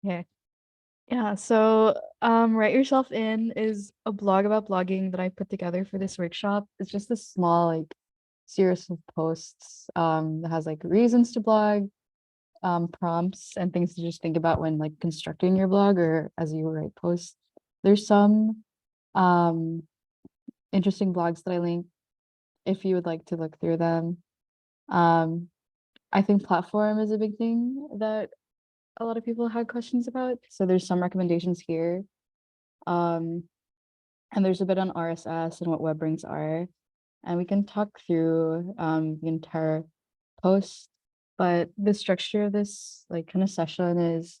Okay. Yeah, so Write Yourself In is a blog about blogging that I put together for this workshop. It's just a small like series of posts that has like reasons to blog, prompts and things to just think about when like constructing your blog or as you write posts. There's some um interesting blogs that I link if you would like to look through them. Um I think platform is a big thing that a lot of people had questions about. So there's some recommendations here. Um and there's a bit on RSS and what web rings are. And we can talk through the entire post. But the structure of this like kind of session is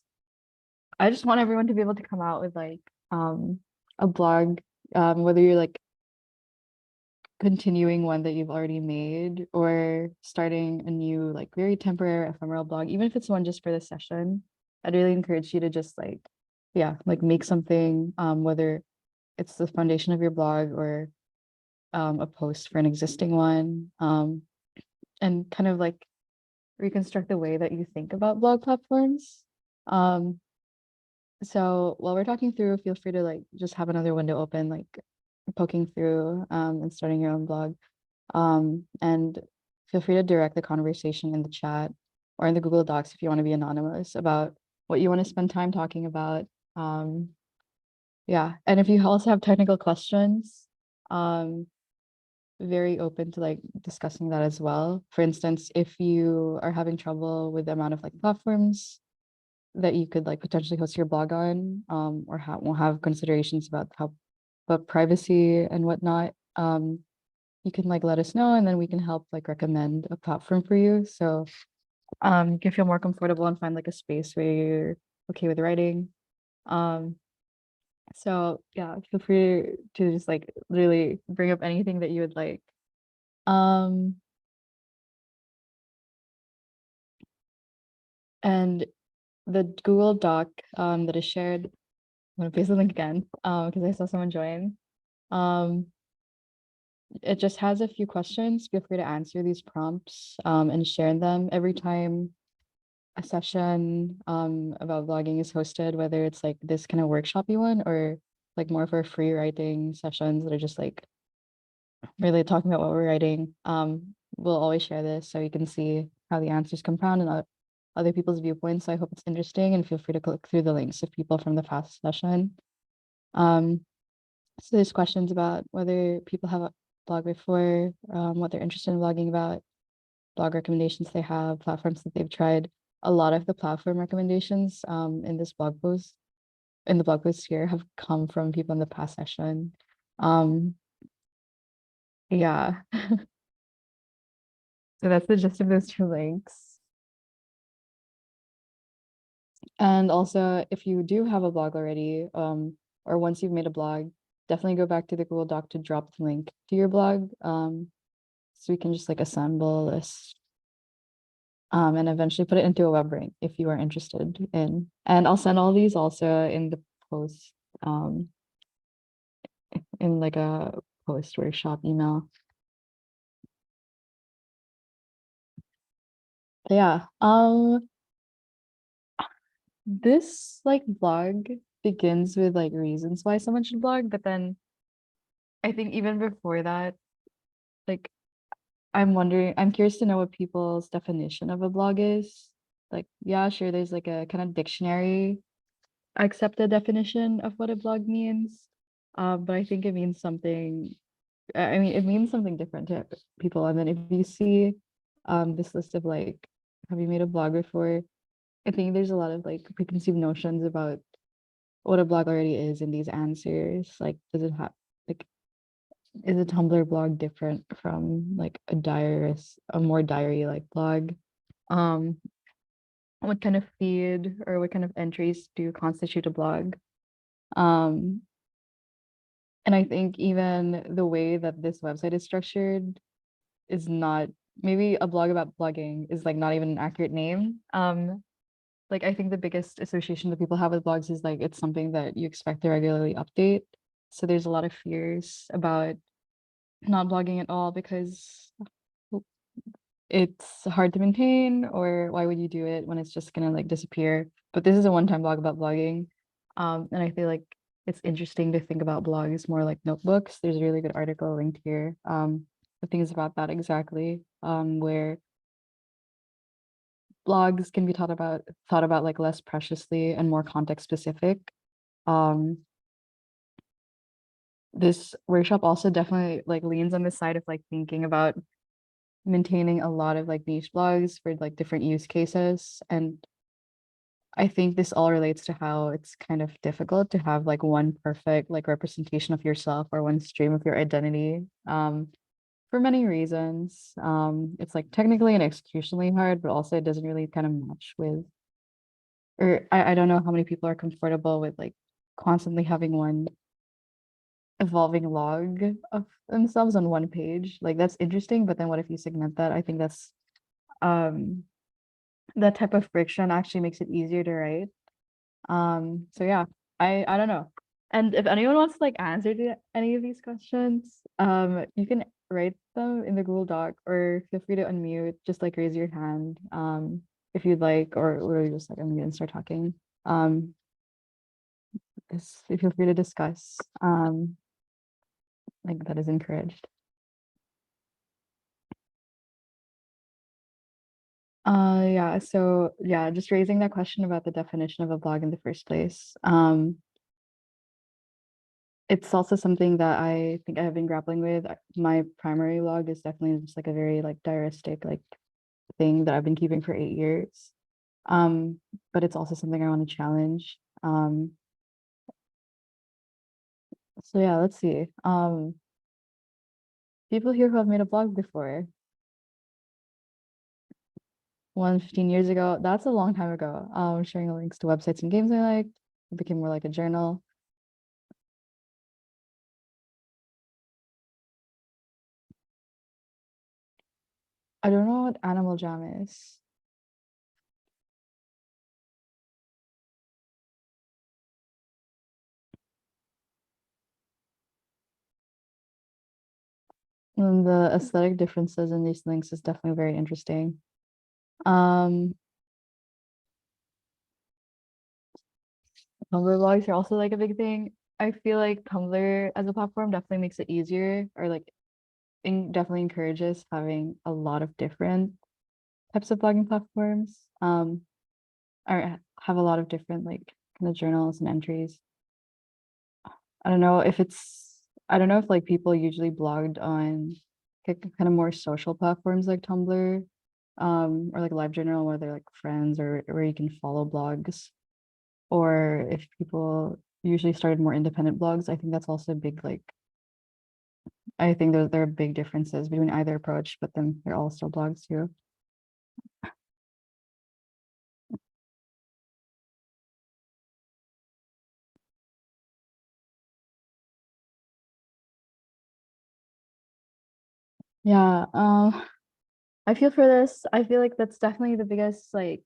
I just want everyone to be able to come out with like a blog, whether you're like continuing one that you've already made or starting a new like very temporary ephemeral blog, even if it's one just for the session. I'd really encourage you to just like, yeah, like make something, whether it's the foundation of your blog or a post for an existing one, and kind of like reconstruct the way that you think about blog platforms. Um, so while we're talking through, feel free to like just have another window open, like poking through and starting your own blog. And feel free to direct the conversation in the chat or in the Google Docs if you want to be anonymous about what you want to spend time talking about. Um, yeah, and if you also have technical questions, um, very open to like discussing that as well. For instance, if you are having trouble with the amount of like platforms that you could like potentially host your blog on, or will have considerations about how about privacy and whatnot, you can like let us know and then we can help like recommend a platform for you. So you can feel more comfortable and find like a space where you're okay with writing. Um, so yeah, feel free to just like really bring up anything that you would like. Um, and the Google Doc that is shared, I'm gonna paste the link again because I saw someone join. Um, it just has a few questions. Feel free to answer these prompts and share them every time a session about blogging is hosted, whether it's like this kind of workshopy one or like more for free writing sessions that are just like really talking about what we're writing. We'll always share this so you can see how the answers compound and other people's viewpoints. So I hope it's interesting and feel free to click through the links of people from the past session. Um, so there's questions about whether people have a blog before, what they're interested in blogging about, blog recommendations they have, platforms that they've tried. A lot of the platform recommendations in this blog post, in the blog post here, have come from people in the past session. Um, yeah, so that's the gist of those two links. And also, if you do have a blog already, or once you've made a blog, definitely go back to the Google Doc to drop the link to your blog, so we can just like assemble this and eventually put it into a web ring if you are interested in. And I'll send all these also in the post, um, in like a post workshop email. Yeah. This like blog begins with like reasons why someone should blog, but then I think even before that, like I'm curious to know what people's definition of a blog is. Like, yeah, sure, there's like a kind of dictionary accepted definition of what a blog means. But I think it means something, I mean, it means something different to people. And then if you see this list of like, have you made a blog before? I think there's a lot of like preconceived notions about what a blog already is in these answers. Like, does it have like is a Tumblr blog different from like a more diary like blog? Um, what kind of feed or what kind of entries do constitute a blog? Um, and I think even the way that this website is structured is not, maybe a blog about blogging is like not even an accurate name. Like I think the biggest association that people have with blogs is like it's something that you expect to regularly update. So there's a lot of fears about not blogging at all because it's hard to maintain, or why would you do it when it's just gonna like disappear? But this is a one-time blog about blogging. And I feel like it's interesting to think about blogs more like notebooks. There's a really good article linked here. The things about that exactly, where blogs can be thought about like less preciously and more context specific. Um, this workshop also definitely like leans on the side of like thinking about maintaining a lot of like niche blogs for like different use cases. And I think this all relates to how it's kind of difficult to have like one perfect like representation of yourself or one stream of your identity. For many reasons. It's like technically and executionally hard, but also it doesn't really kind of match with, or I don't know how many people are comfortable with like constantly having one evolving log of themselves on one page. Like that's interesting, but then what if you segment that? I think that's um that type of friction actually makes it easier to write. So yeah, I don't know. And if anyone wants to like answer to any of these questions, you can write them in the Google Doc or feel free to unmute, just like raise your hand, if you'd like, or just like unmute and start talking. Um, feel free to discuss. Like that is encouraged. Yeah, so yeah, just raising that question about the definition of a blog in the first place. It's also something that I think I have been grappling with. My primary blog is definitely just like a very like diaristic like thing that I've been keeping for 8 years. Um, but it's also something I want to challenge. So yeah, let's see. People here who have made a blog before, 15 years ago, that's a long time ago. Sharing links to websites and games I liked. It became more like a journal. I don't know what Animal Jam is. And the aesthetic differences in these links is definitely very interesting. Um, Tumblr blogs are also like a big thing. I feel like Tumblr as a platform definitely makes it easier, or like definitely encourages having a lot of different types of blogging platforms. Or have a lot of different like kind of journals and entries. I don't know if it's I don't know if like people usually blogged on kind of more social platforms like Tumblr, or like LiveJournal where they're like friends or where you can follow blogs, or if people usually started more independent blogs. I think that's also a big like I think there are big differences between either approach, but then they're all still blogs too. Yeah, I feel for this. I feel like that's definitely the biggest like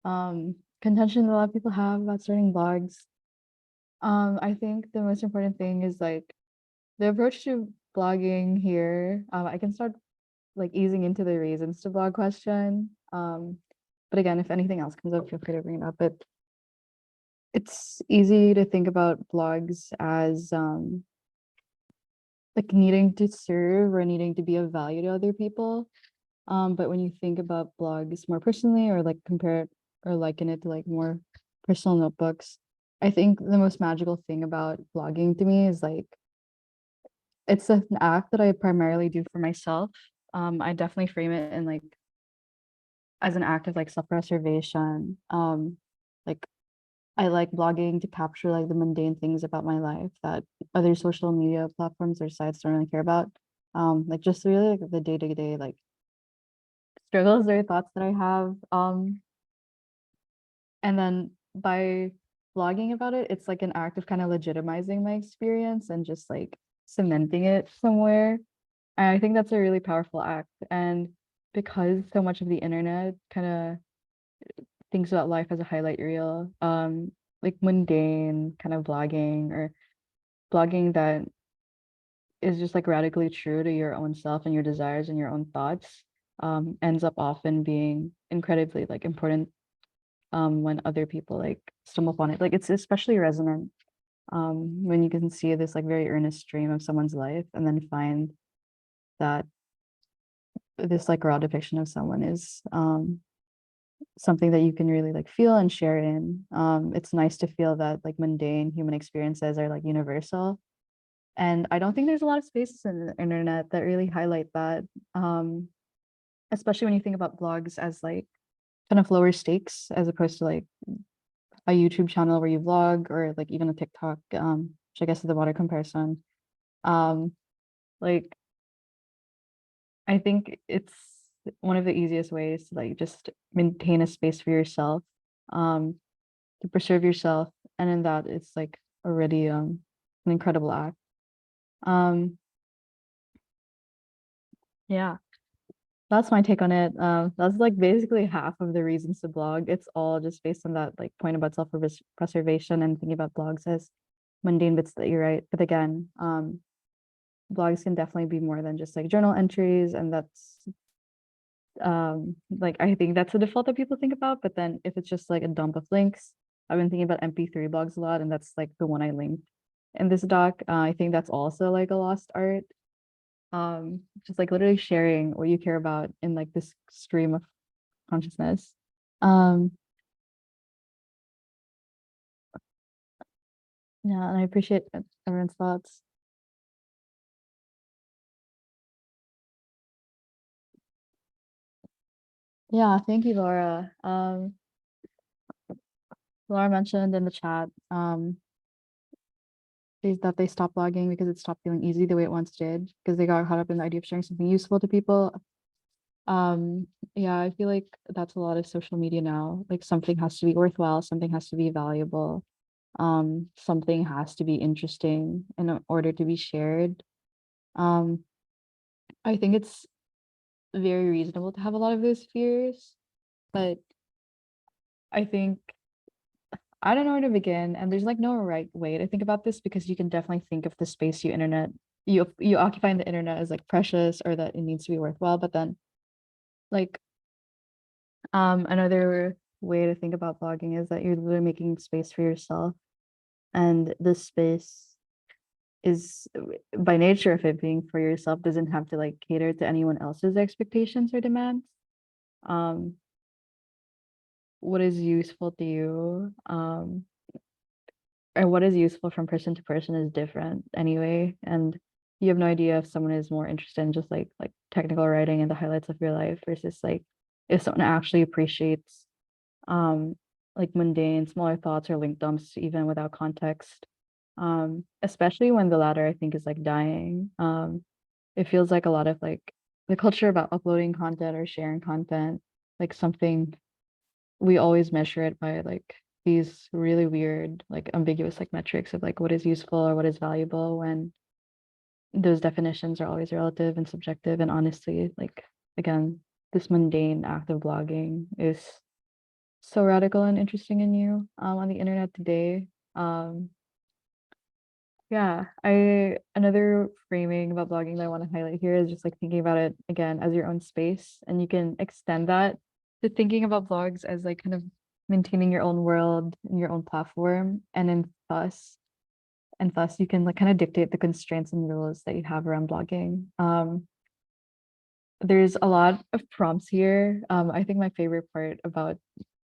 contention that a lot of people have about starting blogs. I think the most important thing is like the approach to blogging here. I can start like easing into the reasons to blog question. But again, if anything else comes up, feel free to bring it up. But it's easy to think about blogs as like needing to serve or needing to be of value to other people. But when you think about blogs more personally, or like compare it or liken it to like more personal notebooks, I think the most magical thing about blogging to me is like it's an act that I primarily do for myself. I definitely frame it in like as an act of like self-preservation. Like I like blogging to capture like the mundane things about my life that other social media platforms or sites don't really care about. Like just really like the day-to-day like struggles or thoughts that I have. And then by blogging about it, it's like an act of kind of legitimizing my experience and just like cementing it somewhere. And I think that's a really powerful act. And because so much of the internet kind of thinks about life as a highlight reel, like mundane kind of blogging or blogging that is just like radically true to your own self and your desires and your own thoughts. ends up often being incredibly like important when other people like stumble upon it. Like it's especially resonant when you can see this like very earnest stream of someone's life and then find that this like raw depiction of someone is something that you can really like feel and share in. It's nice to feel that like mundane human experiences are like universal. And I don't think there's a lot of spaces in the internet that really highlight that. Especially when you think about blogs as like kind of lower stakes as opposed to like a YouTube channel where you vlog or like even a TikTok, which I guess is the broader comparison. Um, like I think it's one of the easiest ways to like just maintain a space for yourself, um, to preserve yourself, and in that it's like already an incredible act. Um, yeah, that's my take on it. That's like basically half of the reasons to blog. It's all just based on that like point about self-preservation and thinking about blogs as mundane bits that you write. But again, blogs can definitely be more than just like journal entries, and that's like I think that's the default that people think about. But then if it's just like a dump of links, I've been thinking about MP3 blogs a lot, and that's like the one I linked in this doc. I think that's also like a lost art. Just like literally sharing what you care about in like this stream of consciousness. Um, yeah, and I appreciate everyone's thoughts. Yeah, thank you, Laura. Laura mentioned in the chat, that they stopped blogging because it stopped feeling easy the way it once did, because they got caught up in the idea of sharing something useful to people. Um, yeah, I feel like that's a lot of social media now. Like something has to be worthwhile, something has to be valuable, something has to be interesting in order to be shared. Um, I think it's very reasonable to have a lot of those fears, but I think I don't know where to begin, and there's like no right way to think about this because you can definitely think of the space you occupy in the internet as like precious or that it needs to be worthwhile, but then like another way to think about blogging is that you're literally making space for yourself, and this space is by nature of it being for yourself doesn't have to like cater to anyone else's expectations or demands. Um, what is useful to you, or what is useful from person to person is different anyway, and you have no idea if someone is more interested in just like technical writing and the highlights of your life versus like if someone actually appreciates um like mundane smaller thoughts or link dumps even without context, especially when the latter I think is like dying. It feels like a lot of like the culture about uploading content or sharing content, like something we always measure it by like these really weird like ambiguous like metrics of like what is useful or what is valuable, when those definitions are always relative and subjective. And honestly, like again, this mundane act of blogging is so radical and interesting and new on the internet today. um yeah, I another framing about blogging that I want to highlight here is just like thinking about it again as your own space, and you can extend that to thinking about blogs as like kind of maintaining your own world and your own platform, and then thus you can like kind of dictate the constraints and rules that you have around blogging. There's a lot of prompts here. I think my favorite part about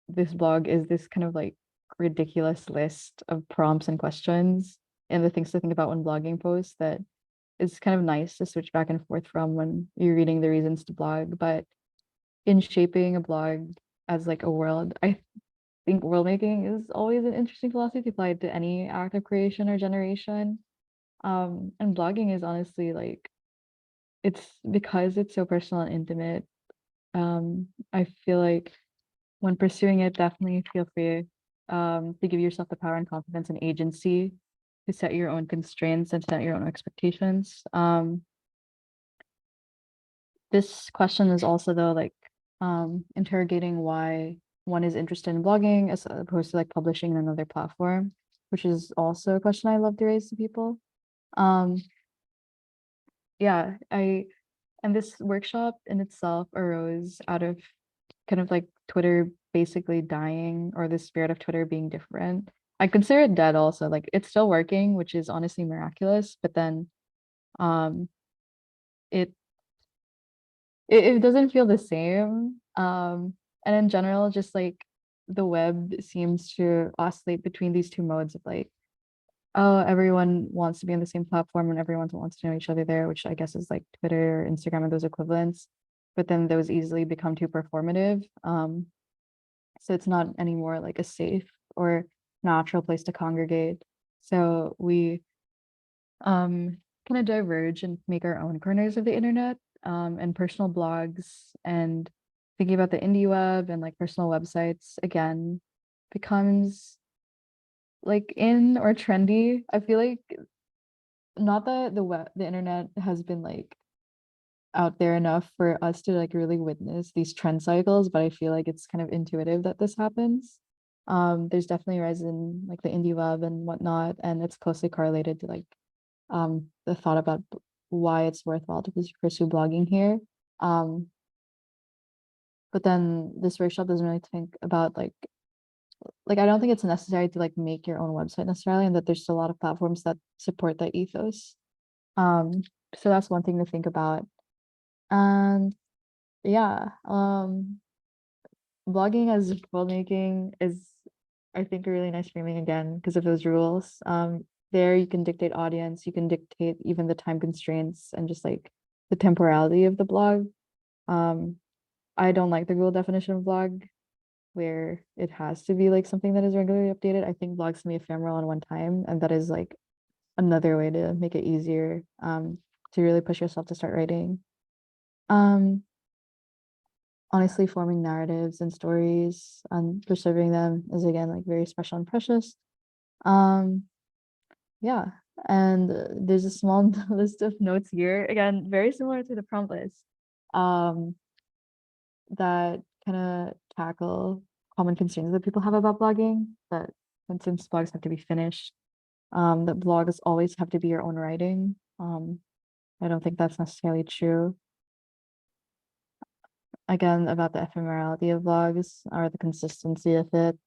this blog is this kind of like ridiculous list of prompts and questions and the things to think about when blogging posts that is kind of nice to switch back and forth from when you're reading the reasons to blog. But in shaping a blog as like a world, I think world making is always an interesting philosophy to apply to any act of creation or generation. And blogging is honestly like it's because it's so personal and intimate. I feel like when pursuing it, definitely feel free to give yourself the power and confidence and agency to set your own constraints and set your own expectations. This question is also though like interrogating why one is interested in blogging as opposed to like publishing in another platform, which is also a question I love to raise to people. Um, yeah, And this workshop in itself arose out of kind of like Twitter basically dying, or the spirit of Twitter being different. I consider it dead also. Like it's still working, which is honestly miraculous, but then um it it doesn't feel the same. And in general, just like the web seems to oscillate between these two modes of like, oh, everyone wants to be on the same platform and everyone wants to know each other there, which I guess is like Twitter, Instagram, and those equivalents. But then those easily become too performative. So it's not anymore like a safe or natural place to congregate. So we kind of diverge and make our own corners of the internet, and personal blogs, and thinking about the indie web and like personal websites again becomes like in or trendy. I feel like not that the internet has been like out there enough for us to like really witness these trend cycles, but I feel like it's kind of intuitive that this happens. There's definitely a rise in like the indie web and whatnot, and it's closely correlated to like the thought about why it's worthwhile to pursue blogging here. Um, but then this workshop doesn't really think about like I don't think it's necessary to like make your own website necessarily, and that there's a lot of platforms that support that ethos. Um, so that's one thing to think about. And yeah, blogging as world making is, I think, a really nice framing again because of those rules. There you can dictate audience, you can dictate even the time constraints and just like the temporality of the blog. Um, I don't like the Google definition of blog where it has to be like something that is regularly updated. I think blogs can be ephemeral in one time, and that is like another way to make it easier to really push yourself to start writing. Um, Honestly, forming narratives and stories and preserving them is again like very special and precious. Um, yeah, and there's a small list of notes here, again, very similar to the prompt list, um, that kind of tackle common concerns that people have about blogging. That, for instance, blogs have to be finished. That blogs always have to be your own writing. I don't think that's necessarily true. Again, about the ephemerality of vlogs or the consistency of it.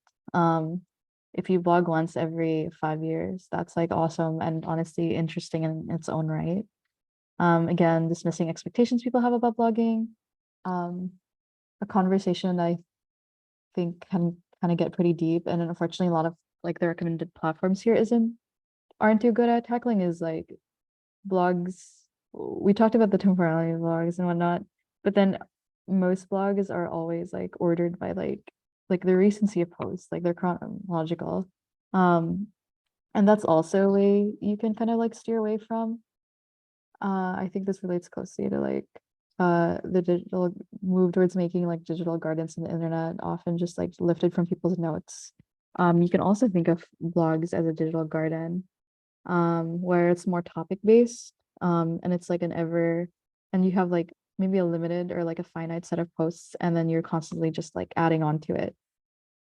If you blog once every 5 years, that's like awesome and honestly interesting in its own right. Again, dismissing expectations people have about blogging. A conversation that I think can kind of get pretty deep, and unfortunately a lot of like the recommended platforms here aren't too good at tackling, is like blogs. We talked about the temporality of blogs and whatnot, but then most blogs are always like ordered by like the recency of posts, like they're chronological. And that's also a way you can kind of like steer away from. I think this relates closely to like the digital move towards making like digital gardens on the internet, often just like lifted from people's notes. You can also think of blogs as a digital garden, where it's more topic based, and it's like and you have like maybe a limited or like a finite set of posts, and then you're constantly just like adding on to it.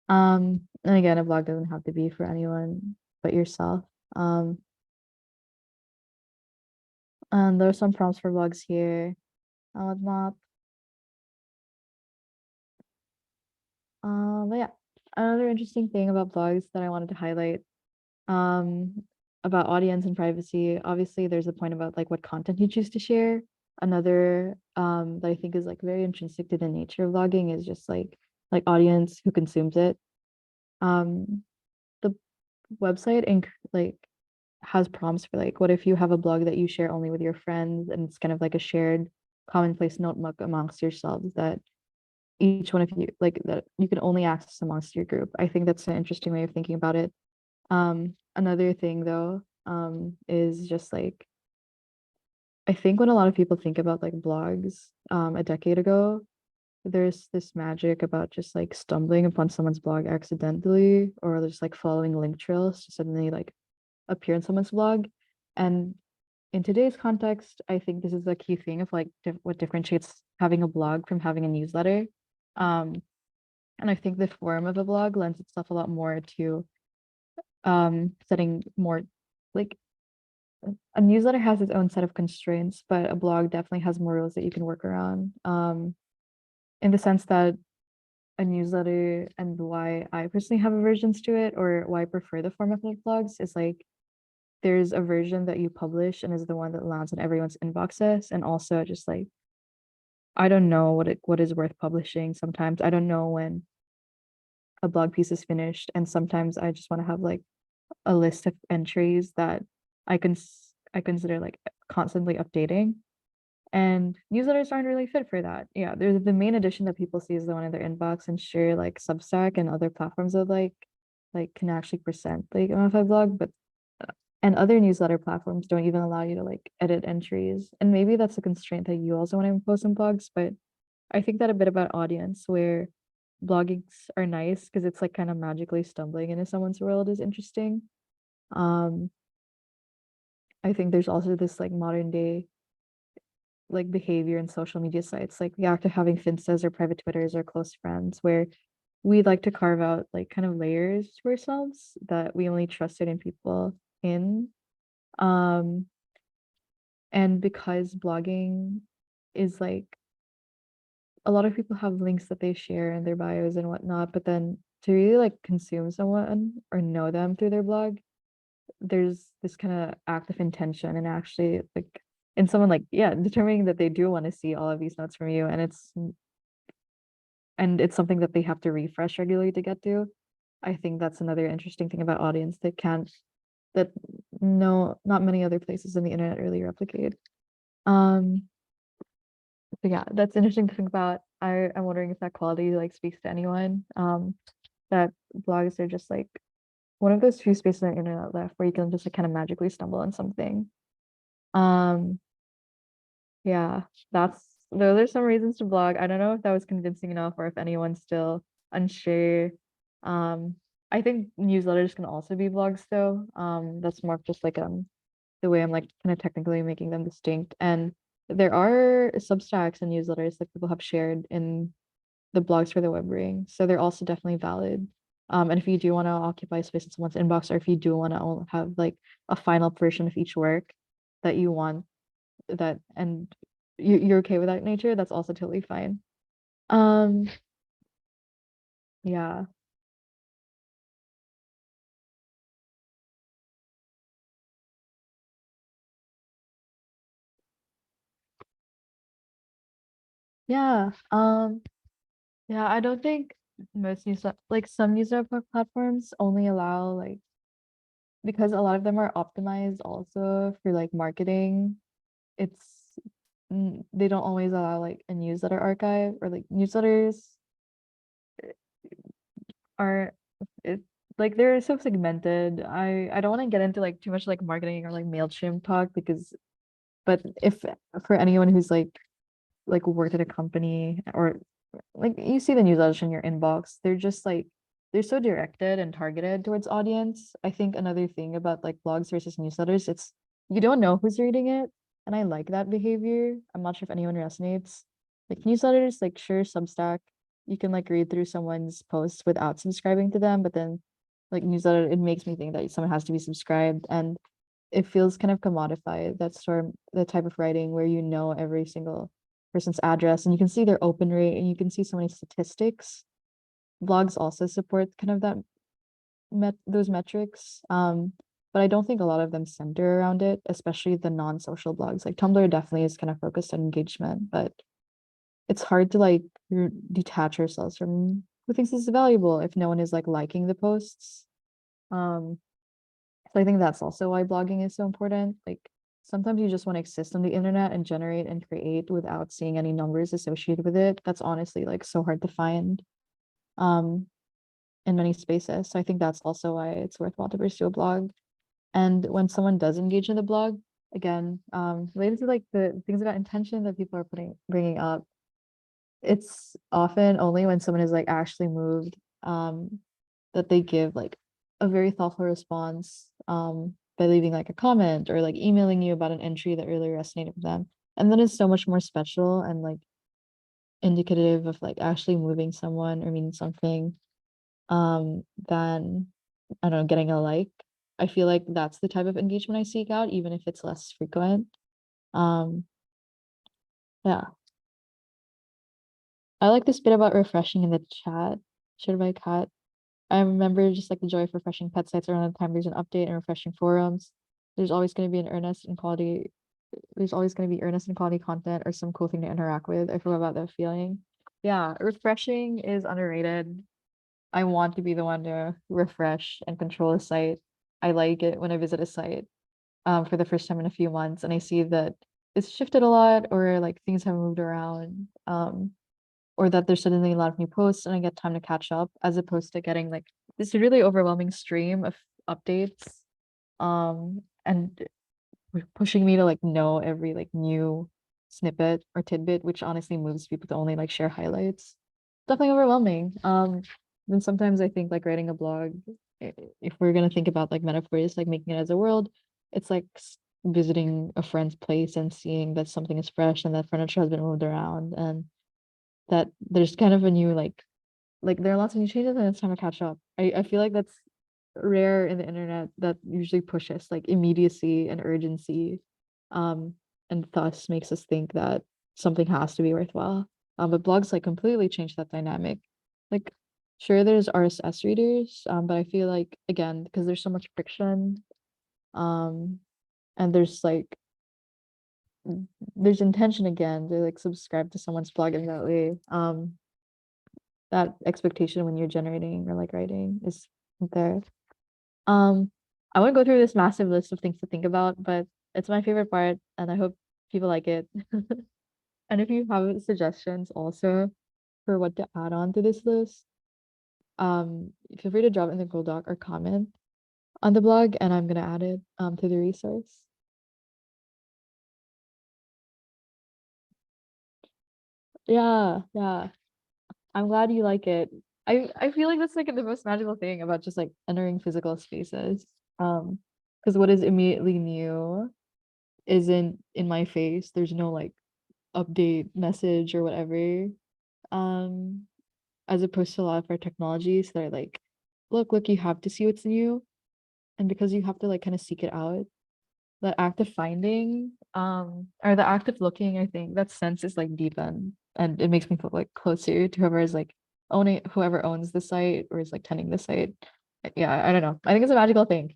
And again, a blog doesn't have to be for anyone but yourself. Um, and there are some prompts for blogs here and whatnot. But yeah, another interesting thing about blogs that I wanted to highlight, um, about audience and privacy. Obviously, there's a point about like what content you choose to share. Another that I think is like very intrinsic to the nature of blogging is just like audience who consumes it. Um, the website like has prompts for like, what if you have a blog that you share only with your friends, and it's kind of like a shared commonplace notebook amongst yourselves that each one of you like that you can only access amongst your group. I think that's an interesting way of thinking about it. Another thing though, is just like I think when a lot of people think about like blogs, a decade ago, there's this magic about just like stumbling upon someone's blog accidentally, or just like following link trails to suddenly like appear in someone's blog. And in today's context, I think this is a key thing of like what differentiates having a blog from having a newsletter. Um, and I think the form of a blog lends itself a lot more to setting more like a newsletter has its own set of constraints, but a blog definitely has more rules that you can work around. In the sense that a newsletter, and why I personally have aversions to it, or why I prefer the format of blogs, is like there's a version that you publish and is the one that lands in everyone's inboxes, and also just like I don't know what is worth publishing sometimes. I don't know when a blog piece is finished, and sometimes I just want to have like a list of entries that I consider like constantly updating. And newsletters aren't really fit for that. Yeah, there's the main edition that people see is the one in their inbox, and share like Substack and other platforms of like can actually present like a modified blog, but and other newsletter platforms don't even allow you to like edit entries. And maybe that's a constraint that you also want to impose on blogs, but I think that a bit about audience, where bloggings are nice because it's like kind of magically stumbling into someone's world, is interesting. Um, I think there's also this like modern day like behavior in social media sites, like the act of having finstas or private Twitters or close friends, where we like to carve out like kind of layers to ourselves that we only trust certain people in. Um, and because blogging is like a lot of people have links that they share in their bios and whatnot, but then to really like consume someone or know them through their blog, there's this kind of act of intention and actually like in someone like yeah determining that they do want to see all of these notes from you, and it's something that they have to refresh regularly to get to. I think that's another interesting thing about audience that can't that no not many other places in the internet really replicate. um so yeah, that's interesting to think about. I'm wondering if that quality like speaks to anyone, that blogs are just like one of those few spaces on the internet left where you can just like kind of magically stumble on something. um Yeah, that's those are some reasons to blog. I don't know if that was convincing enough or if anyone's still unsure. Um, I think newsletters can also be blogs though. That's more of just like the way I'm like kind of technically making them distinct. And there are Substacks and newsletters that people have shared in the blogs for the web ring. So they're also definitely valid. And if you do want to occupy space in someone's inbox, or if you do want to have like a final version of each work that you want, that and you're okay with that nature, that's also totally fine. um yeah. Yeah. Yeah, I don't think most news like some platforms only allow like, because a lot of them are optimized also for like marketing. It's they don't always allow like a newsletter archive, or like newsletters are it like they're so segmented. I don't want to get into like too much like marketing or like MailChimp talk, because but if for anyone who's like worked at a company, or like you see the newsletters in your inbox, they're just like they're so directed and targeted towards audience. I think another thing about like blogs versus newsletters, it's you don't know who's reading it, and I like that behavior. I'm not sure if anyone resonates. Like newsletters, like sure, Substack, you can like read through someone's posts without subscribing to them, but then like newsletter, it makes me think that someone has to be subscribed, and it feels kind of commodified. That's sort of the type of writing where you know every single person's address and you can see their open rate and you can see so many statistics. Blogs also support kind of that those metrics. But I don't think a lot of them center around it, especially the non-social blogs. Like Tumblr definitely is kind of focused on engagement, but it's hard to like detach ourselves from who thinks this is valuable if no one is like liking the posts. Um, So I think that's also why blogging is so important. Like sometimes you just want to exist on the internet and generate and create without seeing any numbers associated with it. That's honestly like so hard to find um in many spaces. So I think that's also why it's worthwhile to pursue a blog. And when someone does engage in the blog, again, related to like the things about intention that people are bringing up, it's often only when someone is like actually moved, that they give like a very thoughtful response, by leaving like a comment or like emailing you about an entry that really resonated with them. And then it's so much more special and like indicative of like actually moving someone or meaning something, than I don't know, getting a like. I feel like that's the type of engagement I seek out, even if it's less frequent. Um, yeah. I like this bit about refreshing in the chat. Shared by Kat. I remember just like the joy of refreshing pet sites around the time there's an update and refreshing forums. There's always going to be an earnest and quality. There's always going to be earnest and quality content or some cool thing to interact with. I forgot about that feeling. Yeah, refreshing is underrated. I want to be the one to refresh and control a site. I like it when I visit a site for the first time in a few months and I see that it's shifted a lot or like things have moved around. Or that there's suddenly a lot of new posts and I get time to catch up as opposed to getting like this really overwhelming stream of updates and pushing me to like know every like new snippet or tidbit, which honestly moves people to only like share highlights. Definitely overwhelming. Then sometimes I think like writing a blog, if we're gonna think about like metaphors, like making it as a world, it's like visiting a friend's place and seeing that something is fresh and that furniture has been moved around and that there's kind of a new like there are lots of new changes and it's time to catch up. I feel like that's rare in the internet that usually pushes like immediacy and urgency um and thus makes us think that something has to be worthwhile. But blogs like completely change that dynamic. Like sure there's RSS readers, but I feel like again, because there's so much friction, um and there's intention again to like subscribe to someone's blog in that way. That expectation when you're generating or like writing is there. Um, I won't go through this massive list of things to think about, but it's my favorite part, and I hope people like it. And if you have suggestions also for what to add on to this list, feel free to drop in the Google Doc or comment on the blog, and I'm gonna add it to the resource. Yeah, yeah. I'm glad you like it. I feel like that's like the most magical thing about just like entering physical spaces. Because what is immediately new isn't in my face. There's no like update message or whatever. Um, as opposed to a lot of our technologies that are like, look, you have to see what's new. And because you have to like kind of seek it out, the act of finding, or the act of looking, I think that sense is like deepened and it makes me feel like closer to whoever is like whoever owns the site or is like tending the site. Yeah, I don't know. I think it's a magical thing.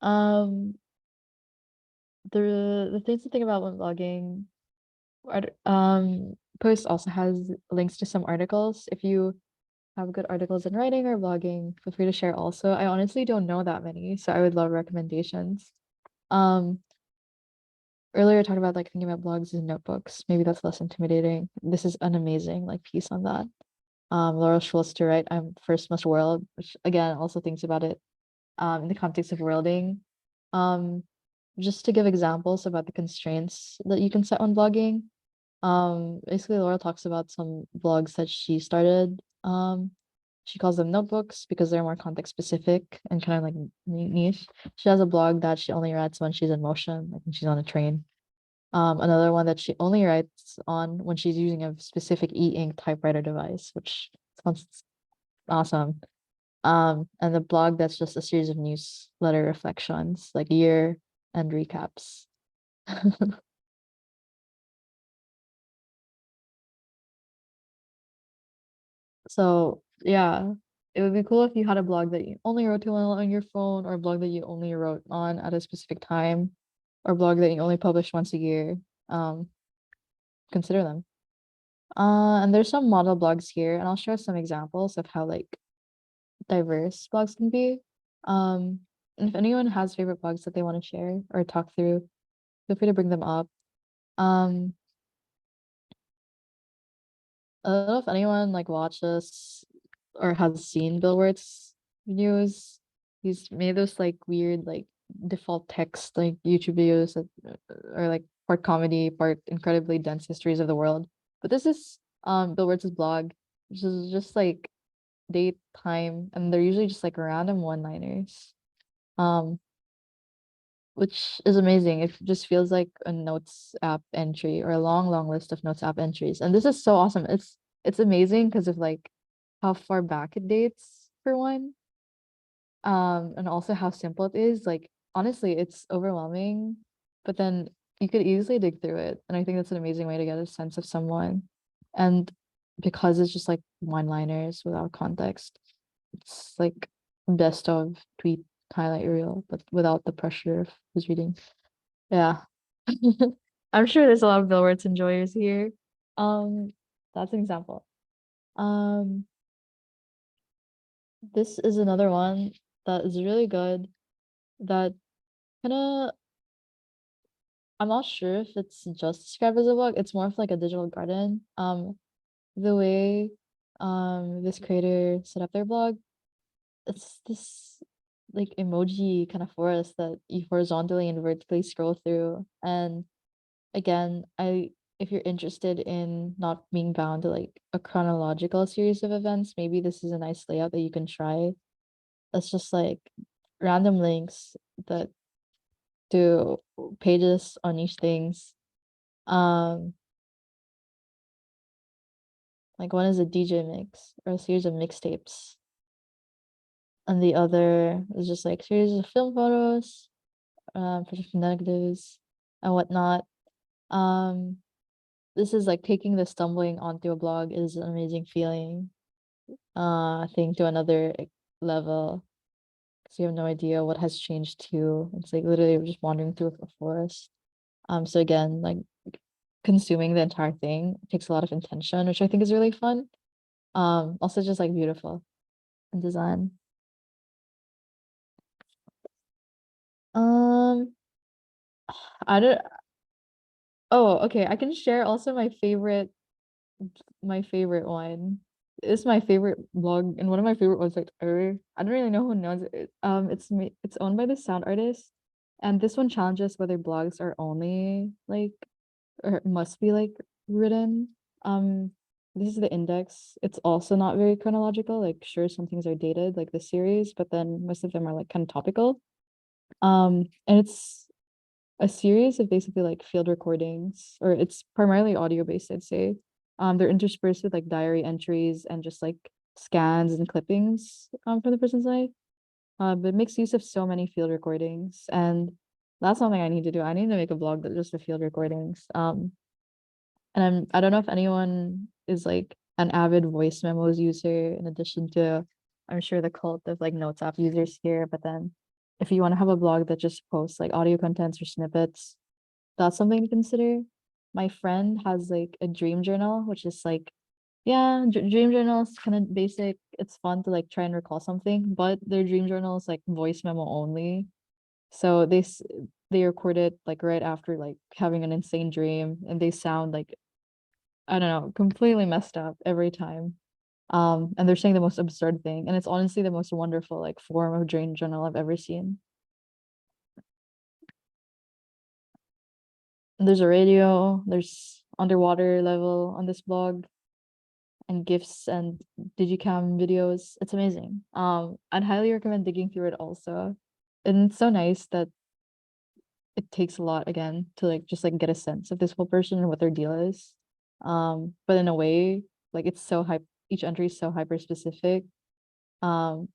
Um, the things to think about when blogging, post also has links to some articles. If you have good articles in writing or blogging, feel free to share also. I honestly don't know that many, so I would love recommendations. Um, Earlier I talked about like thinking about blogs and notebooks. Maybe that's less intimidating. This is an amazing like piece on that. Laura Schwartz to write I'm first must world, which again also thinks about it in the context of worlding. Um, just to give examples about the constraints that you can set on blogging. Basically Laura talks about some blogs that she started. She calls them notebooks because they're more context specific and kind of like niche. She has a blog that she only writes when she's in motion, like when she's on a train. Another one that she only writes on when she's using a specific e-ink typewriter device, which sounds awesome. And the blog that's just a series of newsletter reflections, like year and recaps. So yeah, it would be cool if you had a blog that you only wrote to on your phone, or a blog that you only wrote on at a specific time, or a blog that you only publish once a year. Um, Consider them. And there's some model blogs here, and I'll show some examples of how like diverse blogs can be. And if anyone has favorite blogs that they want to share or talk through, feel free to bring them up. Um, I don't know if anyone like watches or has seen Bill Wurt's videos. He's made those like weird like default text like YouTube videos that are like part comedy, part incredibly dense histories of the world. But this is Bill Wurt's blog, which is just like date, time, and they're usually just like random one-liners. Um, which is amazing. It just feels like a notes app entry or a long list of notes app entries. And this is so awesome. It's amazing because of like how far back it dates for one. And also how simple it is. Like honestly, it's overwhelming, but then you could easily dig through it. And I think that's an amazing way to get a sense of someone. And because it's just like one-liners without context, it's like best of tweet highlight reel, but without the pressure of who's reading. Yeah. I'm sure there's a lot of Billwords enjoyers here. Um, that's an example. Um, this is another one that is really good that kind of, I'm not sure if it's just described as a blog. It's more of like a digital garden. The way this creator set up their blog, it's this like emoji kind of forest that you horizontally and vertically scroll through. And again, I if you're interested in not being bound to like a chronological series of events, maybe this is a nice layout that you can try. It's just like random links that do pages on each things. Um, like one is a DJ mix or a series of mixtapes, and the other is just like series of film photos, photographic negatives, and whatnot. Um, this is like taking the stumbling onto a blog is an amazing feeling. I think to another level because you have no idea what has changed too. It's like literally just wandering through a forest. So again, like consuming the entire thing takes a lot of intention, which I think is really fun. Also just like beautiful in design. Um, I don't. Oh, okay. I can share also my favorite one. It's my favorite blog and one of my favorite websites ever. I don't really know who knows it. It's owned by the sound artist, and this one challenges whether blogs are only like or must be like written. Um, this is the index. It's also not very chronological. Like, sure, some things are dated, like the series, but then most of them are like kind of topical. And it's a series of basically like field recordings, or it's primarily audio based, I'd say. They're interspersed with like diary entries and just like scans and clippings from the person's life. But it makes use of so many field recordings, and that's something I need to do. I need to make a blog that's just for field recordings. And I don't know if anyone is like an avid voice memos user in addition to I'm sure the cult of like notes app users here, but then if you want to have a blog that just posts like audio contents or snippets, that's something to consider. My friend has like a dream journal, which is like, yeah, dream journal is kind of basic. It's fun to like try and recall something, but their dream journal is like voice memo only. So they record it like right after like having an insane dream, and they sound like I don't know, completely messed up every time. And they're saying the most absurd thing, and it's honestly the most wonderful like form of dream journal I've ever seen. And there's a radio, there's underwater level on this blog, and GIFs and digicam videos. It's amazing. I'd highly recommend digging through it also. And it's so nice that it takes a lot again to like just like get a sense of this whole person and what their deal is. But in a way, like it's so hype each entry is so hyper specific. Um,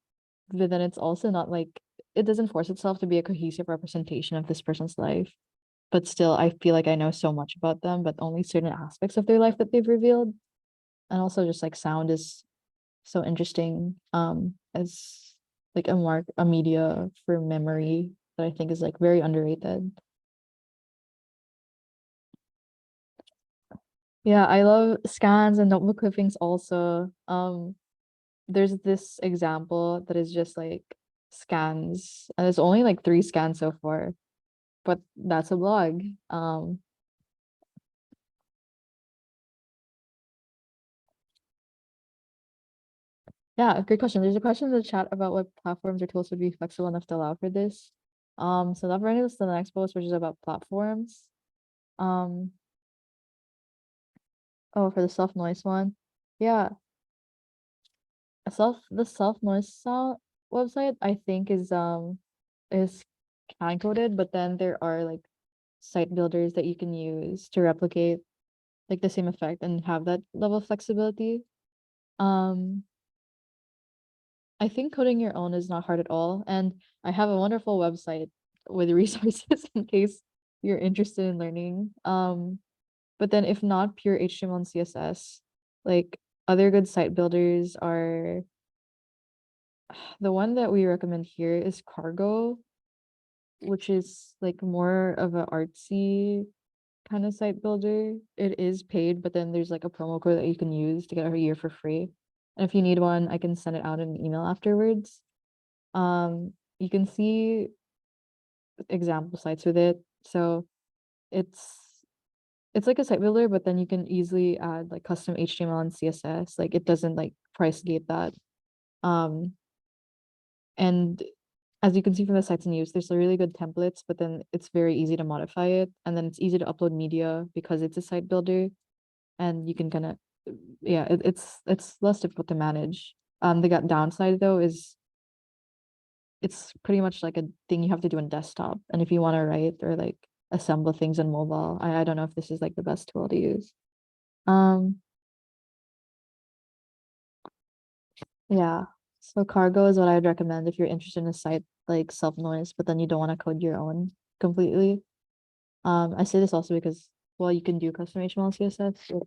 but then it's also not like it doesn't force itself to be a cohesive representation of this person's life. But still, I feel like I know so much about them, but only certain aspects of their life that they've revealed. And also just like sound is so interesting as like a media for memory that I think is like very underrated. Yeah, I love scans and notebook clippings also. There's this example that is just like scans, and there's only like 3 scans so far, but that's a blog. Yeah, great question. There's a question in the chat about what platforms or tools would be flexible enough to allow for this. So that brings us to the next post, which is about platforms. Um, oh, for the self noise one. Yeah, the self noise sound website I think is can coded, but then there are like site builders that you can use to replicate like the same effect and have that level of flexibility. Um, I think coding your own is not hard at all. And I have a wonderful website with resources in case you're interested in learning. But then if not pure HTML and CSS, like other good site builders are the one that we recommend here is Cargo, which is like more of an artsy kind of site builder. It is paid, but then there's like a promo code that you can use to get a year for free. And if you need one, I can send it out in an email afterwards. You can see example sites with it. So it's it's like a site builder, but then you can easily add like custom HTML and CSS. Like it doesn't like price gate that. Um, and as you can see from the sites in use, there's really good templates, but then it's very easy to modify it. And then it's easy to upload media because it's a site builder and you can kind of, yeah, it's less difficult to manage. The downside though is it's pretty much like a thing you have to do on desktop. And if you want to write or like assemble things on mobile, I don't know if this is like the best tool to use. Um, yeah. So Cargo is what I'd recommend if you're interested in a site like self-noise, but then you don't want to code your own completely. I say this also because, well, you can do custom HTML and CSS, so,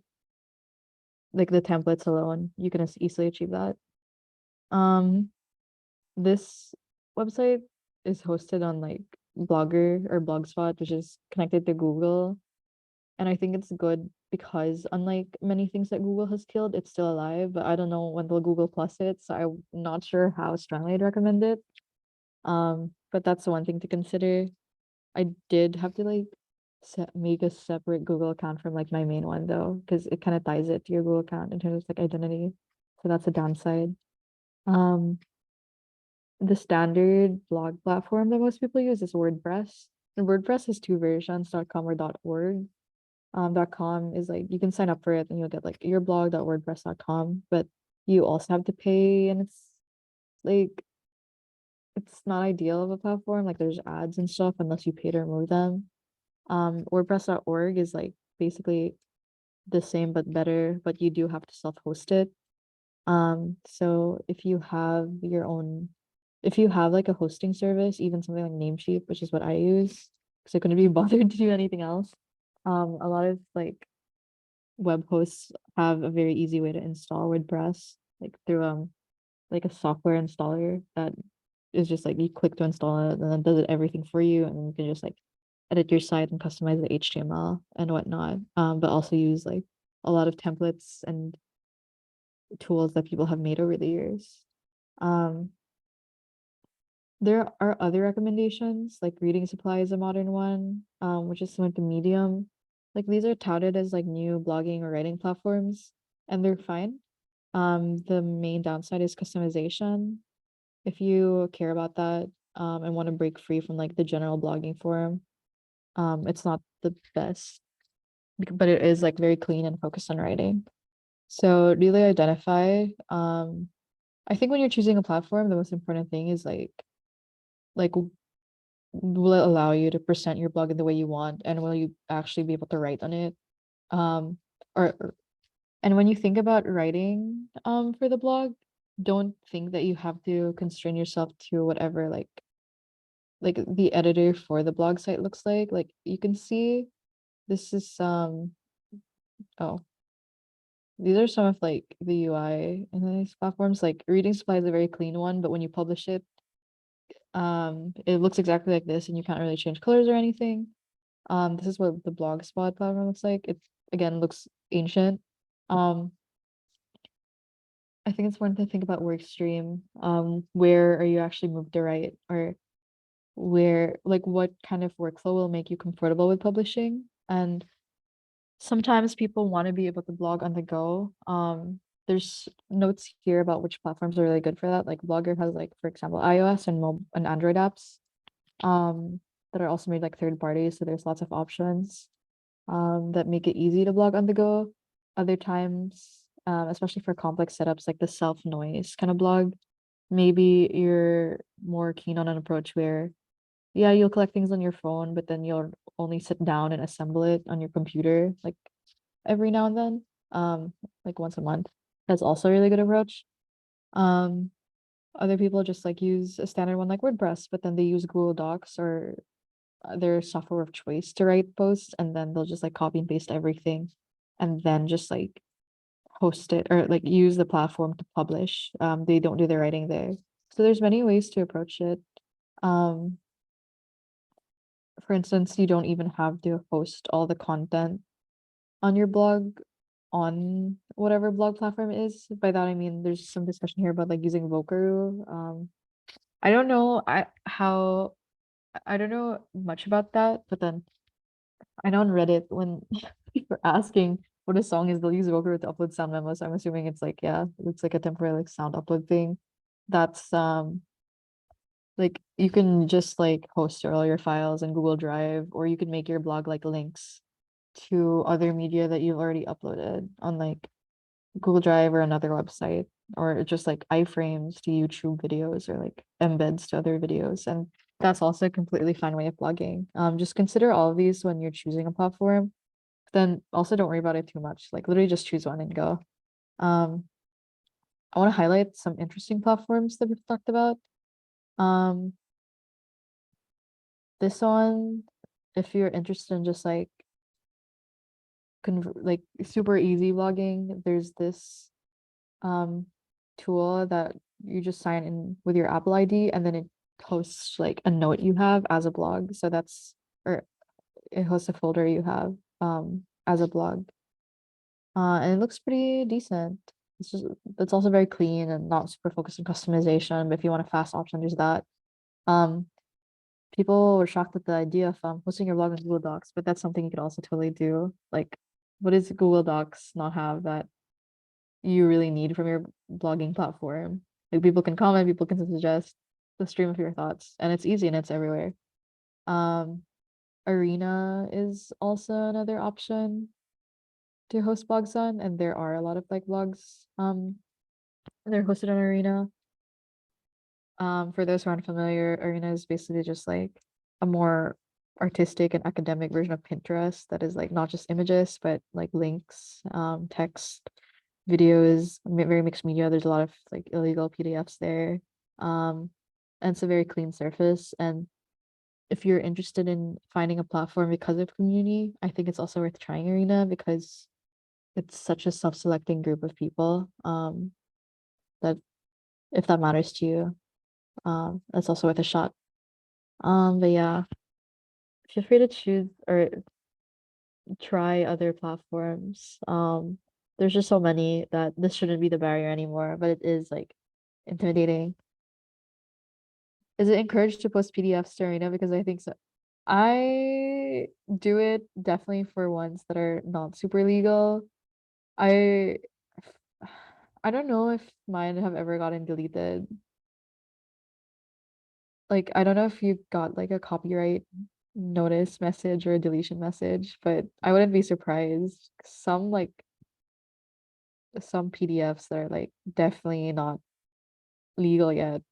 like the templates alone, you can easily achieve that. Um, this website is hosted on like Blogger or Blogspot, which is connected to Google. And I think it's good because unlike many things that Google has killed, it's still alive, but I don't know when they'll Google Plus it, so I'm not sure how strongly I'd recommend it. But that's the one thing to consider. I did have to like make a separate Google account from like my main one though, because it kind of ties it to your Google account in terms of like identity. So that's a downside. Um, the standard blog platform that most people use is WordPress. And WordPress has two versions, .com or .org. .com is like you can sign up for it and you'll get like your blog.wordpress.com, but you also have to pay and like it's not ideal of a platform. Like there's ads and stuff unless you pay to remove them. WordPress.org is like basically the same but better, but you do have to self-host it. So if you have like a hosting service, even something like Namecheap, which is what I use, because I couldn't be bothered to do anything else. A lot of like web hosts have a very easy way to install WordPress, like through like a software installer that is just like you click to install it and then it does it everything for you, and then you can just like edit your site and customize the HTML and whatnot. But also use like a lot of templates and tools that people have made over the years. Um, there are other recommendations, like Reading Supply is a modern one, which is similar to Medium. Like these are touted as like new blogging or writing platforms, and they're fine. The main downside is customization. If you care about that, and want to break free from like the general blogging forum, it's not the best, but it is like very clean and focused on writing. So really identify. I think when you're choosing a platform, the most important thing is like will it allow you to present your blog in the way you want, and will you actually be able to write on it? Um, or and when you think about writing for the blog, don't think that you have to constrain yourself to whatever like the editor for the blog site looks like. Like you can see this is oh, these are some of like the UI in these platforms. Like Reading Supply is a very clean one, but when you publish it, it looks exactly like this and you can't really change colors or anything. This is what the Blogspot platform looks like. It again looks ancient. Um, I think it's important to think about work stream. Where are you actually moved to write, or where like what kind of workflow will make you comfortable with publishing? And sometimes people want to be able to blog on the go. There's notes here about which platforms are really good for that. Like Blogger has like, for example, iOS and mobile and Android apps that are also made like third parties. So there's lots of options that make it easy to blog on the go. Other times, especially for complex setups like the self noise kind of blog, maybe you're more keen on an approach where, yeah, you'll collect things on your phone, but then you'll only sit down and assemble it on your computer like every now and then, like once a month. That's also a really good approach. Um, Other people just like use a standard one like WordPress, but then they use Google Docs or their software of choice to write posts, and then they'll just like copy and paste everything and then just like host it or like use the platform to publish. They don't do the writing there. So there's many ways to approach it. Um, for instance, you don't even have to host all the content on your blog on whatever blog platform it is. By that I mean there's some discussion here about like using Vokaru. I don't know I don't know much about that, but then I know on Reddit when people are asking what a song is, they'll use Vokaru to upload sound memos. I'm assuming it's like, yeah, it's like a temporary like sound upload thing. That's like you can just like host all your files in Google Drive, or you can make your blog like links to other media that you've already uploaded on like Google Drive or another website, or just like iframes to YouTube videos or like embeds to other videos. And that's also a completely fine way of blogging. Just consider all of these when you're choosing a platform. Then also don't worry about it too much. Like literally just choose one and go. Um, I want to highlight some interesting platforms that we've talked about. Um, this one, if you're interested in just like like super easy blogging, there's this um tool that you just sign in with your Apple ID and then it hosts like a note you have as a blog. So that's or it hosts a folder you have as a blog. And it looks pretty decent. It's also very clean and not super focused on customization. But if you want a fast option, there's that. Um, people were shocked at the idea of hosting your blog on Google Docs, but that's something you could also totally do. Like, what does Google Docs not have that you really need from your blogging platform? Like people can comment, people can suggest the stream of your thoughts, and it's easy and it's everywhere. Um, Arena is also another option to host blogs on, and there are a lot of like blogs they're hosted on Arena. For those who aren't familiar, Arena is basically just like a more artistic and academic version of Pinterest that is like not just images, but like links, text, videos, very mixed media. There's a lot of like illegal PDFs there. And it's a very clean surface. And if you're interested in finding a platform because of community, I think it's also worth trying Arena because it's such a self-selecting group of people. That if that matters to you, that's also worth a shot. But yeah, feel free to choose or try other platforms. There's just so many that this shouldn't be the barrier anymore, but it is like intimidating. Is it encouraged to post PDFs to Arena? Because I think so. I do it definitely for ones that are not super legal. I I don't know if mine have ever gotten deleted. Like I don't know if you got like a copyright notice message or a deletion message, but I wouldn't be surprised. Some PDFs that are like definitely not legal yet,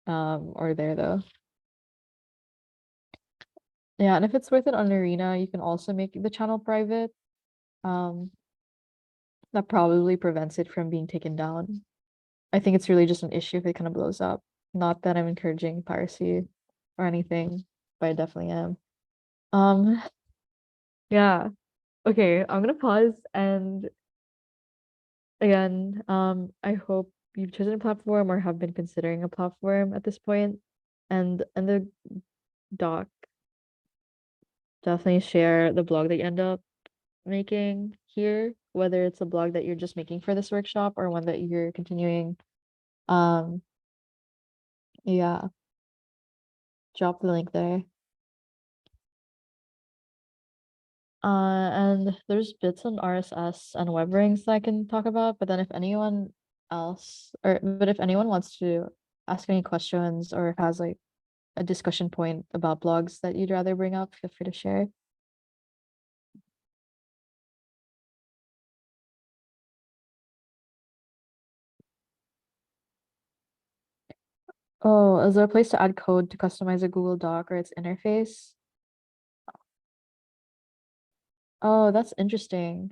or there though. Yeah, and if it's worth it on Arena, you can also make the channel private. Um, that probably prevents it from being taken down. I think it's really just an issue if it kind of blows up. Not that I'm encouraging piracy or anything, but I definitely am. Um, yeah. Okay, I'm gonna pause and again, I hope you've chosen a platform or have been considering a platform at this point. And the doc, definitely share the blog that you end up making here, whether it's a blog that you're just making for this workshop or one that you're continuing. Um, yeah, drop the link there. And there's bits on RSS and web rings that I can talk about, but then if anyone else but if anyone wants to ask any questions or has like a discussion point about blogs that you'd rather bring up, feel free to share. Oh, is there a place to add code to customize a Google Doc or its interface? Oh, that's interesting.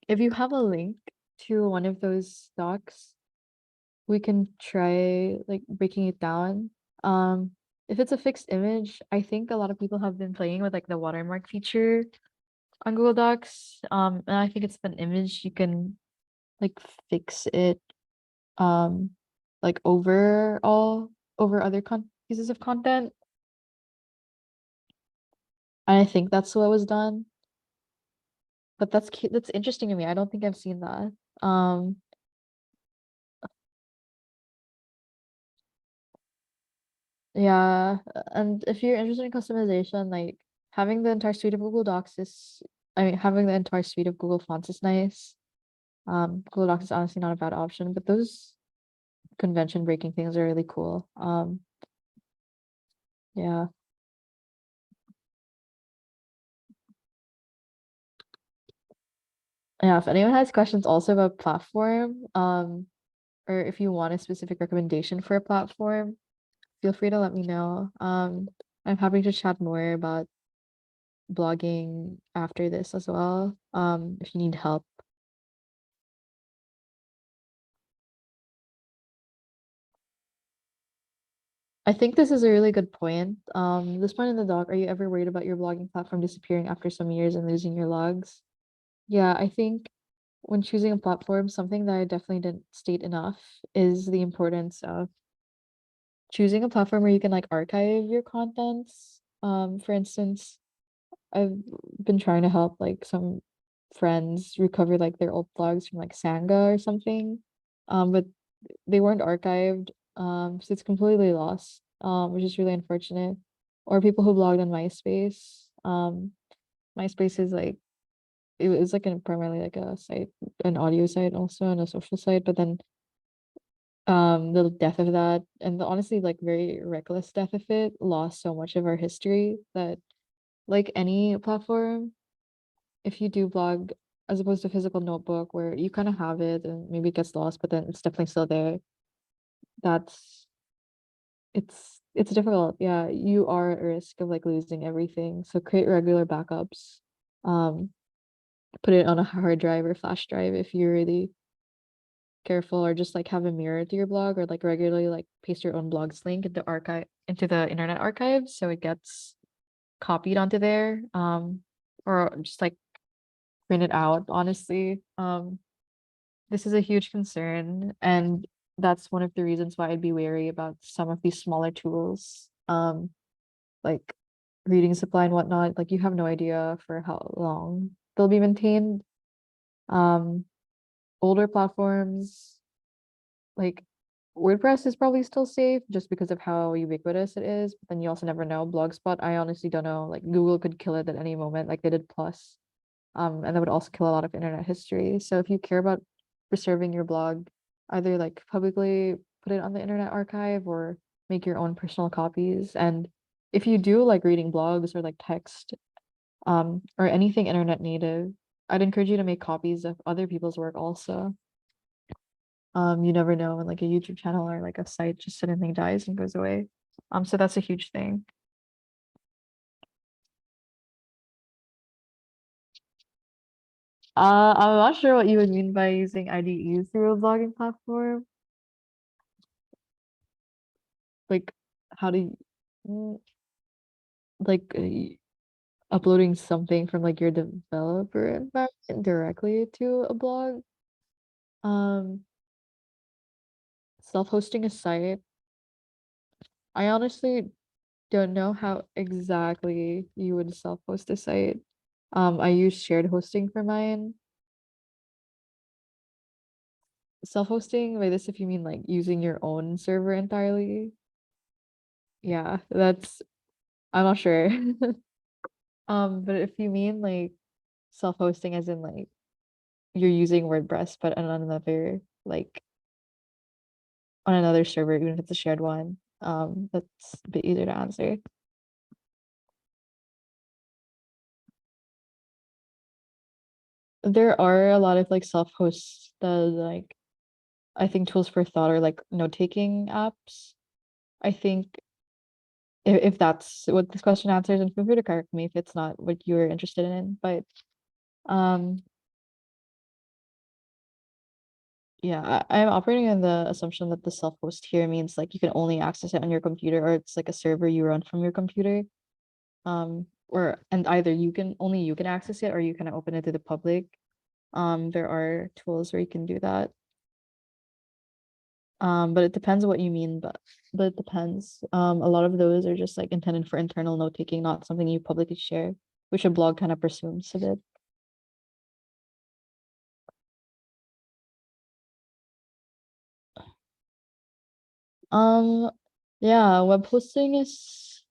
If you have a link to one of those docs, we can try like breaking it down. If it's a fixed image, I think a lot of people have been playing with like the watermark feature on Google Docs. And I think it's an image you can like fix it like over other pieces of content. And I think that's what was done. But that's interesting to me. I don't think I've seen that. Yeah, and if you're interested in customization, like having the entire suite of Google Docs is, I mean, having the entire suite of Google Fonts is nice. Google Docs is honestly not a bad option, but those convention breaking things are really cool. Yeah. Yeah, if anyone has questions also about platform, or if you want a specific recommendation for a platform, feel free to let me know. I'm happy to chat more about blogging after this as well. If you need help. I think this is a really good point. This point in the doc, are you ever worried about your blogging platform disappearing after some years and losing your logs? Yeah, I think when choosing a platform, something that I definitely didn't state enough is the importance of choosing a platform where you can like archive your contents. For instance, I've been trying to help like some friends recover like their old blogs from like Sanga or something. But they weren't archived. So it's completely lost. Which is really unfortunate. Or people who blogged on MySpace. MySpace is like it was like primarily like a site, an audio site also and a social site, but then the death of that and the honestly like very reckless death of it lost so much of our history that like any platform, if you do blog as opposed to physical notebook where you kind of have it and maybe it gets lost, but then it's definitely still there. That's it's difficult. Yeah, you are at risk of like losing everything. So create regular backups. Um, put it on a hard drive or flash drive if you're really careful, or just like have a mirror to your blog, or like regularly like paste your own blog's link into the internet archive so it gets copied onto there. Or just like print it out, honestly. This is a huge concern, and that's one of the reasons why I'd be wary about some of these smaller tools. Like reading supply and whatnot. Like you have no idea for how long they'll be maintained. Um, older platforms like WordPress is probably still safe just because of how ubiquitous it is, but then you also never know. Blogspot, I honestly don't know. Like Google could kill it at any moment, like they did Plus. And that would also kill a lot of internet history. So if you care about preserving your blog, either like publicly put it on the Internet Archive or make your own personal copies. And if you do like reading blogs or like text, or anything internet native, I'd encourage you to make copies of other people's work also. You never know when like a YouTube channel or like a site just suddenly dies and goes away. So that's a huge thing. I'm not sure what you would mean by using IDEs through a blogging platform. Like, how do you, mm, like uploading something from like your developer environment directly to a blog? Um, self-hosting a site. I honestly don't know how exactly you would self-host a site. I use shared hosting for mine. Self-hosting, by this if you mean like using your own server entirely. Yeah, that's I'm not sure. But if you mean like self-hosting as in like you're using WordPress but on another like on another server, even if it's a shared one, that's a bit easier to answer. There are a lot of like self-hosts the like I think tools for thought or like note-taking apps. I think if that's what this question answers, and feel free to correct me if it's not what you're interested in. But um Yeah, I'm operating on the assumption that the self-host here means like you can only access it on your computer, or it's like a server you run from your computer. Or and either you can access it, or you can open it to the public. There are tools where you can do that. But it depends what you mean, but it depends. A lot of those are just like intended for internal note taking, not something you publicly share, which a blog kind of presumes a bit. Um, yeah, web hosting is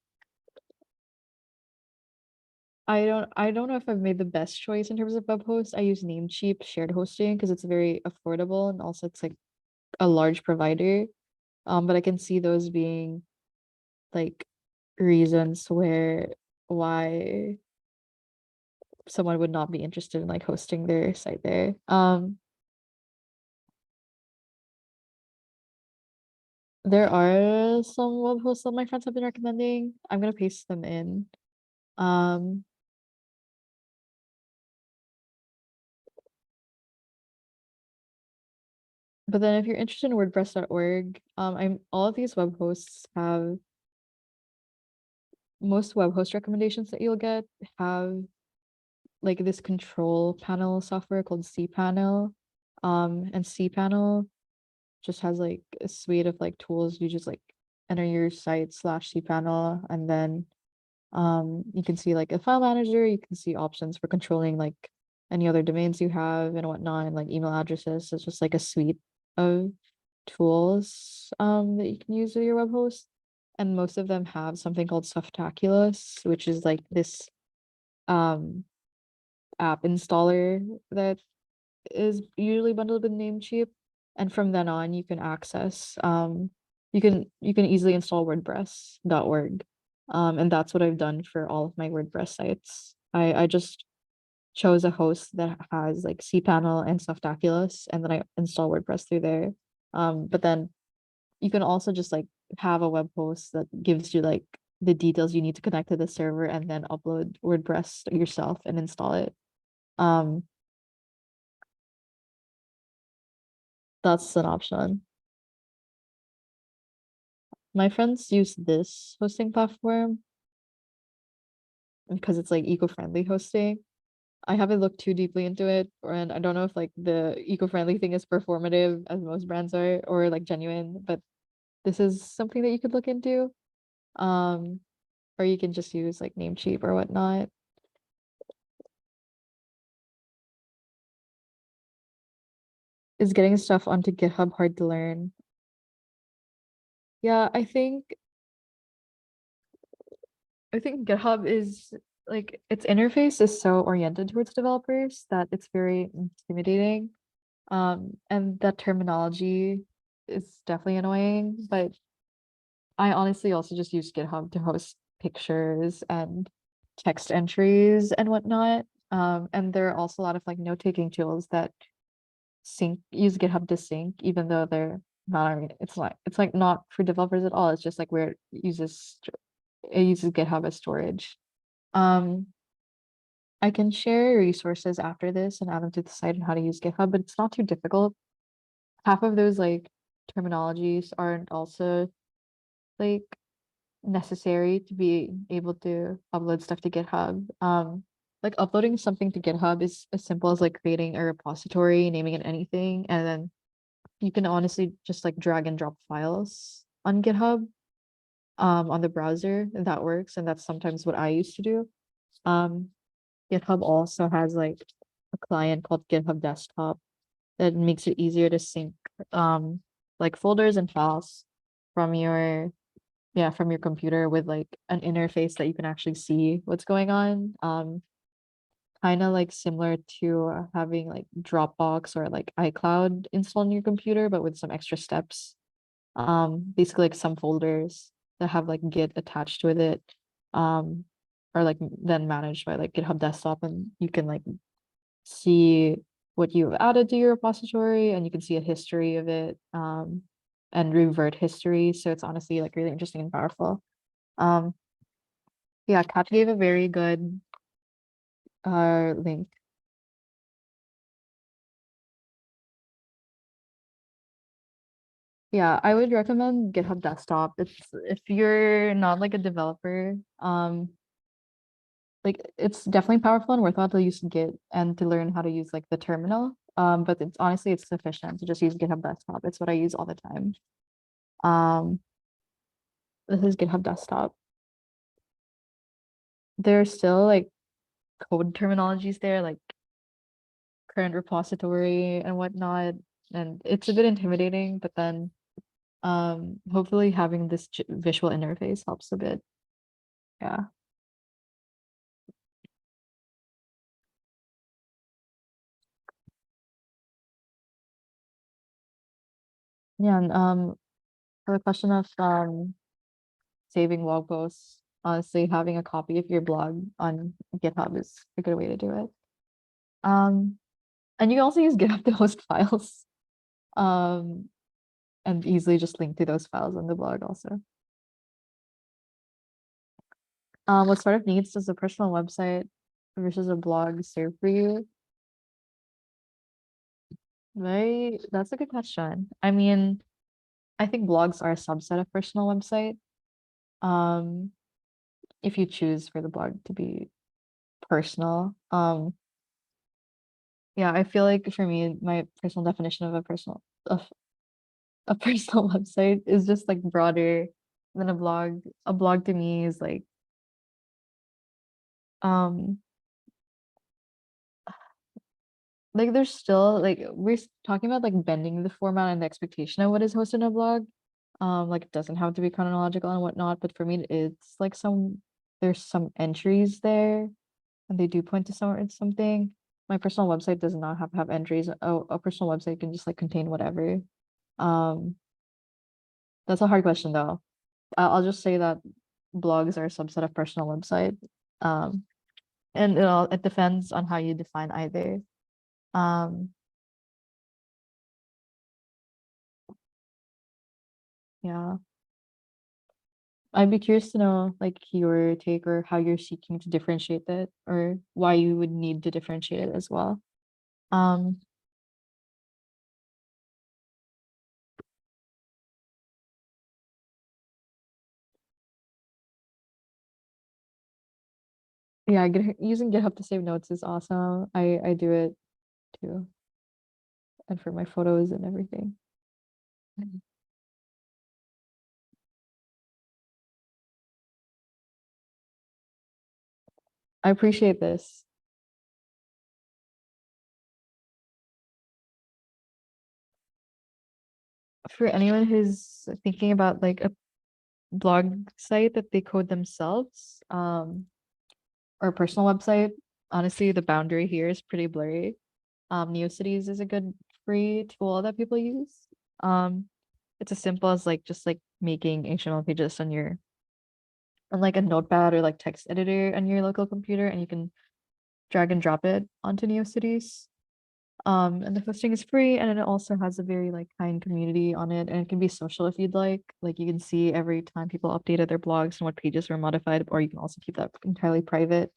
I don't know if I've made the best choice in terms of web host. I use Namecheap shared hosting because it's very affordable and also it's like a large provider. But I can see those being like reasons why someone would not be interested in like hosting their site there. There are some web hosts that my friends have been recommending. I'm gonna paste them in. Um, but then if you're interested in WordPress.org, I'm all of these web hosts have most web host recommendations that you'll get have like this control panel software called cPanel. And cPanel just has like a suite of like tools. You just like enter your site slash cPanel, and then you can see like a file manager, you can see options for controlling like any other domains you have and whatnot, and like email addresses. It's just like a suite of tools that you can use with your web host. And most of them have something called Softaculous, which is like this um app installer that is usually bundled with Namecheap. And from then on you can access you can easily install WordPress.org. And that's what I've done for all of my WordPress sites. I just chose a host that has like cPanel and Softaculous, and then I install WordPress through there. But then you can also just like have a web host that gives you like the details you need to connect to the server and then upload WordPress yourself and install it. Um, that's an option. My friends use this hosting platform because it's like eco-friendly hosting. I haven't looked too deeply into it, and I don't know if like the eco-friendly thing is performative as most brands are or like genuine, but this is something that you could look into. Um, or you can just use like Namecheap or whatnot. Is getting stuff onto GitHub hard to learn? Yeah, I think GitHub is like its interface is so oriented towards developers that it's very intimidating. And that terminology is definitely annoying, but I honestly also just use GitHub to host pictures and text entries and whatnot. And there are also a lot of like note-taking tools that use GitHub to sync, even though they're not, it's like not for developers at all. It's just like where it uses GitHub as storage. Um, I can share resources after this and add them to the site on how to use GitHub, but it's not too difficult. Half of those like terminologies aren't also like necessary to be able to upload stuff to GitHub. Like uploading something to GitHub is as simple as like creating a repository, naming it anything, and then you can honestly just like drag and drop files on GitHub on the browser, and that works. And that's sometimes what I used to do. Um, GitHub also has like a client called GitHub Desktop that makes it easier to sync like folders and files from your from your computer with like an interface that you can actually see what's going on. Kind of like similar to having like Dropbox or like iCloud installed on your computer, but with some extra steps. Basically like some folders that have like Git attached with it, um, are like then managed by like GitHub Desktop, and you can like see what you've added to your repository, and you can see a history of it, and revert history. So it's honestly like really interesting and powerful. Um, yeah, Kat gave a very good link. Yeah, I would recommend GitHub Desktop. It's if you're not like a developer, like it's definitely powerful and worthwhile to use Git and to learn how to use like the terminal. But it's honestly it's sufficient to just use GitHub Desktop. It's what I use all the time. Um, this is GitHub Desktop. There's still like code terminologies there, like current repository and whatnot, and it's a bit intimidating, but then hopefully having this visual interface helps a bit. Yeah. Yeah, and for the question of saving blog posts, honestly, having a copy of your blog on GitHub is a good way to do it. Um, and you can also use GitHub to host files, um, and easily just link to those files on the blog also. What sort of needs does a personal website versus a blog serve for you? That's a good question. I mean, I think blogs are a subset of personal website. Um, if you choose for the blog to be personal. Yeah, I feel like for me, my personal definition of a personal website is just like broader than a blog. A blog to me is um like there's still like talking about like bending the format and the expectation of what is hosted in a blog. Like it doesn't have to be chronological and whatnot, but for me it's like there's some entries there and they do point to something. My personal website does not have entries. A personal website can just like contain whatever. Um, that's a hard question though. I'll just say that blogs are a subset of personal website. Um, and it depends on how you define either. Um, yeah, I'd be curious to know like your take or how you're seeking to differentiate that or why you would need to differentiate it as well. Um, yeah, using GitHub to save notes is awesome. I do it too, and for my photos and everything. Mhm. I appreciate this. For anyone who's thinking about like a blog site that they code themselves, or a personal website, honestly, the boundary here is pretty blurry. Neocities is a good free tool that people use. Um, it's as simple as like just like making HTML pages on like a notepad or like text editor on your local computer, and you can drag and drop it onto Neocities. And the hosting is free, and it also has a very like kind community on it, and it can be social if you'd like. Like you can see every time people updated their blogs and what pages were modified, or you can also keep that entirely private.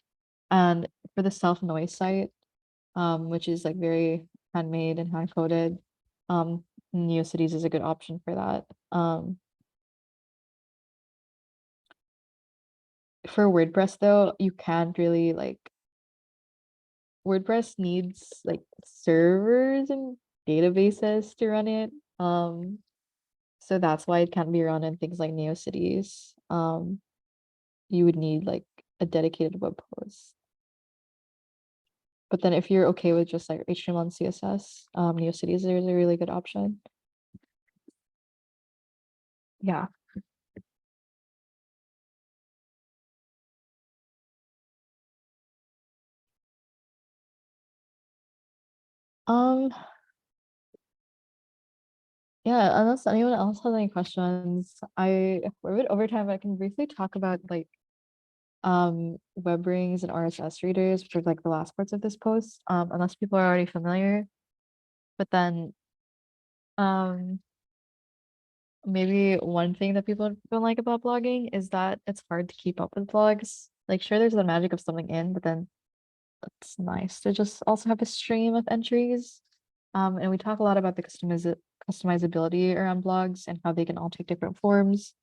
And for the self noise site, which is like very handmade and hand coded, um, Neocities is a good option for that. For WordPress though, you can't really like WordPress needs like servers and databases to run it. So that's why it can't be run in things like Neocities. You would need like a dedicated web host. But then if you're okay with just like HTML and CSS, Neocities is a really good option. Yeah. Um, yeah, unless anyone else has any questions, we're a bit over time, but I can briefly talk about like web rings and RSS readers, which are like the last parts of this post, unless people are already familiar. But then um maybe one thing that people don't like about blogging is that it's hard to keep up with blogs. Like sure there's the magic of something in, but then it's nice to just also have a stream of entries. And we talk a lot about the customizability around blogs and how they can all take different forms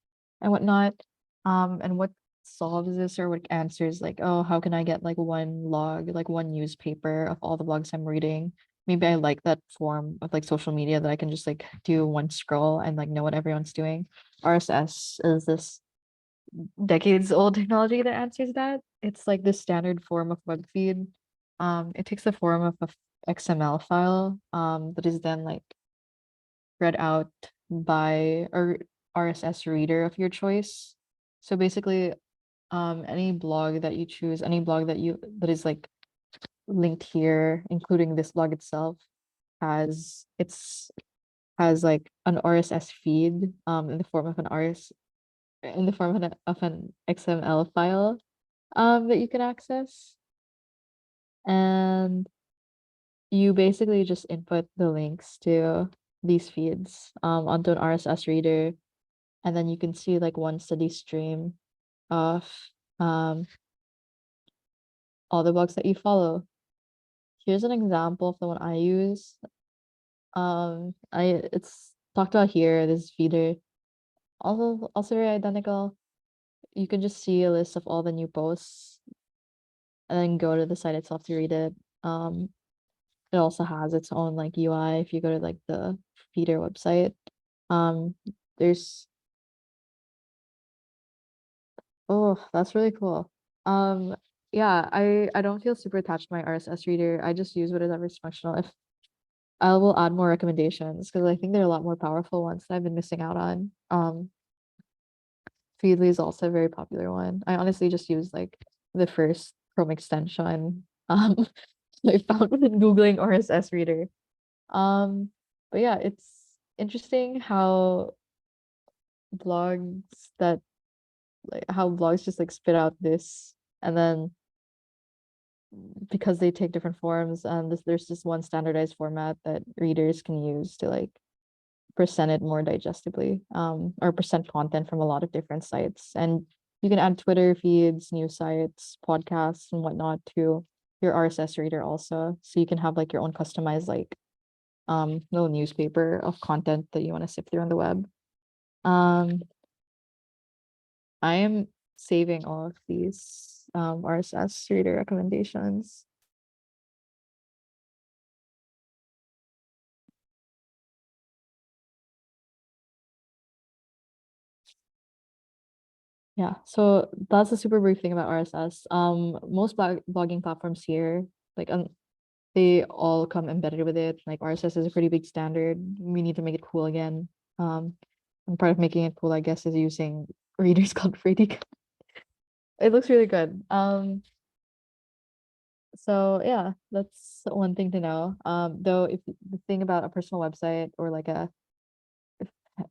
and whatnot. And what solves this or what answers like, oh, how can I get like one log, like one newspaper of all the blogs I'm reading? Maybe I like that form of like social media that I can just like do one scroll and like know what everyone's doing. RSS is this decades old technology that answers that. It's like the standard form of web feed. It takes the form of a XML file that is then like read out by a RSS reader of your choice. So basically, any blog that you choose, any blog that is like linked here, including this blog itself, has like an RSS feed in the form of an RS in the form of an XML file that you can access. And you basically just input the links to these feeds onto an RSS reader, and then you can see like one steady stream of um, all the blogs that you follow. Here's an example of the one I use. It's talked about here, this feeder. Also very identical. You can just see a list of all the new posts and then go to the site itself to read it. It also has its own like UI if you go to like the feeder website. Um, there's Oh, that's really cool. Um, yeah, I don't feel super attached to my RSS reader. I just use whatever's functional. If I will add more recommendations because I think there are a lot more powerful ones that I've been missing out on. Feedly is also a very popular one. I honestly just use like the first Chrome extension I found when Googling RSS reader. Um, but yeah, it's interesting how blogs that like how blogs just like spit out this and then because they take different forms and there's just one standardized format that readers can use to like present it more digestibly or present content from a lot of different sites. And you can add Twitter feeds, news sites, podcasts and whatnot to your RSS reader also, so you can have like your own customized like little newspaper of content that you want to sift through on the web. I am saving all of these RSS reader recommendations. Yeah, so that's a super brief thing about RSS. Most blogging platforms here, like they all come embedded with it. Like RSS is a pretty big standard. We need to make it cool again. And part of making it cool, I guess, is using readers called Freddy. It looks really good. So yeah, that's one thing to know. Though if the thing about a personal website or like a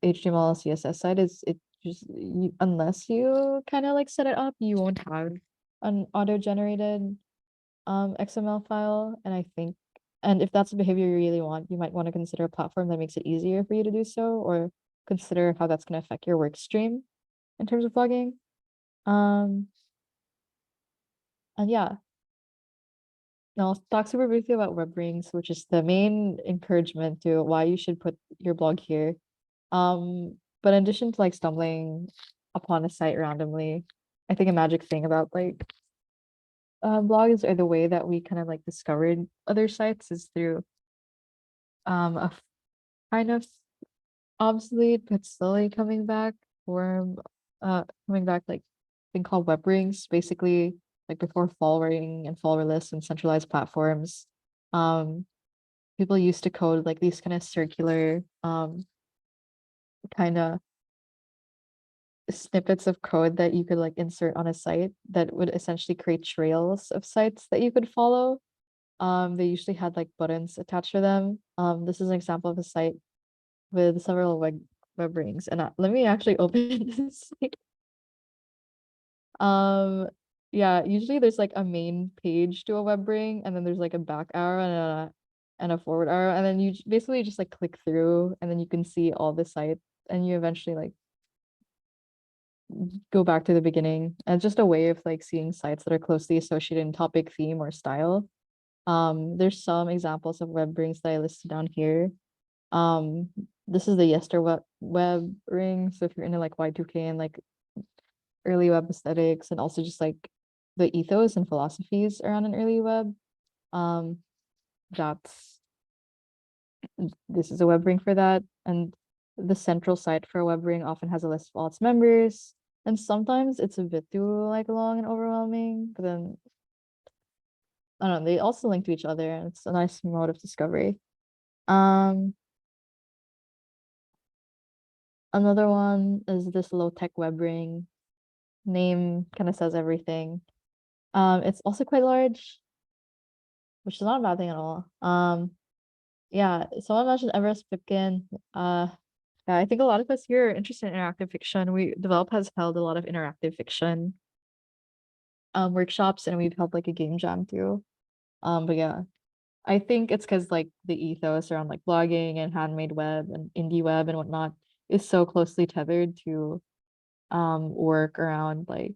HTML CSS site is it just unless you kind of like set it up, you won't have an auto-generated XML file. And I think, and if that's the behavior you really want, you might want to consider a platform that makes it easier for you to do so, or consider how that's going to affect your work stream in terms of blogging. Um, and yeah, now I'll talk super briefly about web rings, which is the main encouragement to why you should put your blog here. But in addition to like stumbling upon a site randomly, I think a magic thing about like blogs or the way that we kind of like discovered other sites is through a kind of obsolete but slowly coming back form coming back like thing called web rings. Basically, like before following and follower lists and centralized platforms, um people used to code like these kind of circular kind of snippets of code that you could like insert on a site that would essentially create trails of sites that you could follow. They usually had like buttons attached to them. This is an example of a site with several web rings. And let me actually open this site. Um, yeah, usually there's like a main page to a web ring, and then there's like a back arrow and a forward arrow, and then you basically just like click through, and then you can see all the sites, and you eventually like go back to the beginning. And it's just a way of like seeing sites that are closely associated in topic, theme, or style. There's some examples of web rings that I listed down here. Um, this is the web ring. So if you're into like Y2K and like early web aesthetics and also just like the ethos and philosophies around an early web, um, that's this is a web ring for that. And the central site for a web ring often has a list of all its members. And sometimes it's a bit too like long and overwhelming, but then I don't know, they also link to each other and it's a nice mode of discovery. Um, Another one is this low tech web ring. Name kind of says everything. It's also quite large, which is not a bad thing at all. Yeah, someone mentioned Everest Pipkin. Yeah, I think a lot of us here are interested in interactive fiction. Develop has held a lot of interactive fiction workshops, and we've held like a game jam too. But yeah, I think it's because like the ethos around like blogging and handmade web and indie web and whatnot is so closely tethered to work around like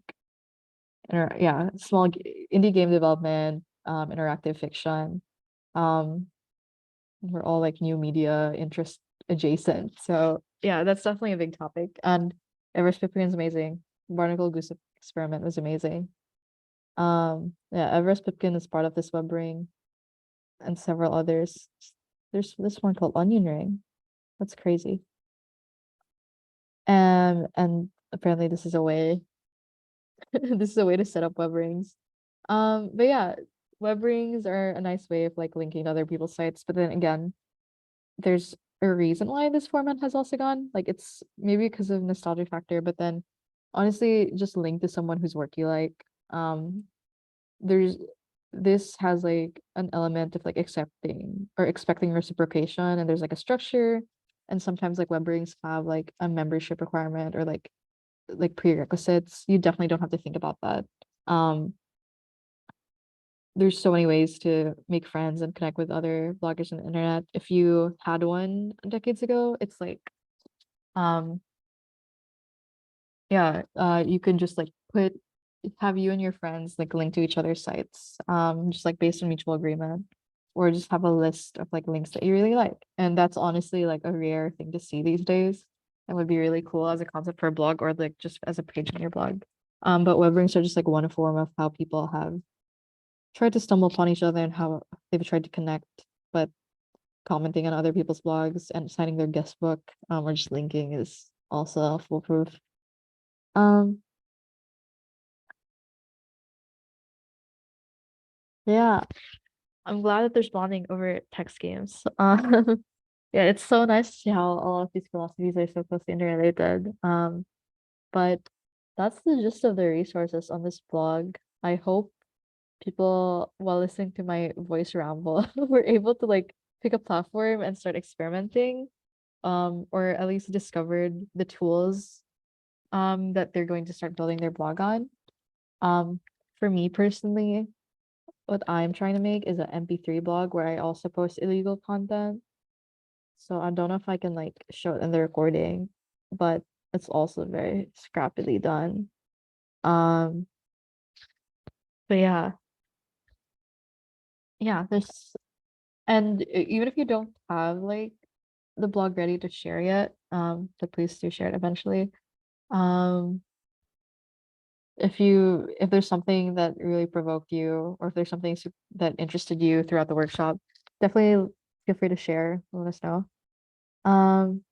indie game development, interactive fiction. Um, we're all like new media interest adjacent. So yeah, that's definitely a big topic. And Everest Pippin is amazing. Barnacle Goose Experiment was amazing. Yeah, Everest Pipkin is part of this web ring and several others. There's this one called Onion Ring. That's crazy. And apparently this is a way this is a way to set up web rings. But yeah, web rings are a nice way of like linking to other people's sites. But then again, there's a reason why this format has also gone. Like it's maybe because of nostalgia factor, but then honestly, just link to someone whose work you like. There's this has like an element of like accepting or expecting reciprocation, and there's like a structure. And sometimes like web rings have like a membership requirement or like prerequisites. You definitely don't have to think about that. Um, there's so many ways to make friends and connect with other bloggers on the internet. If you had one decades ago, it's like um yeah, you can just like have you and your friends like link to each other's sites, just like based on mutual agreement, or just have a list of like links that you really like. And that's honestly like a rare thing to see these days. That would be really cool as a concept for a blog or like just as a page on your blog. But web rings are just like one form of how people have tried to stumble upon each other and how they've tried to connect, but commenting on other people's blogs and signing their guest book, or just linking is also foolproof. Um, yeah, I'm glad that there's bonding over text games. Yeah, it's so nice to see how all of these philosophies are so closely interrelated. But that's the gist of the resources on this blog. I hope people, while listening to my voice ramble, were able to like pick a platform and start experimenting, or at least discovered the tools that they're going to start building their blog on. For me personally, what I'm trying to make is an MP3 blog where I also post illegal content. So I don't know if I can like show it in the recording, but it's also very scrappily done. Um, but yeah, there's and even if you don't have like the blog ready to share yet, but please do share it eventually. Um, if there's something that really provoked you, or if there's something that interested you throughout the workshop, definitely feel free to share. Let us know. Um,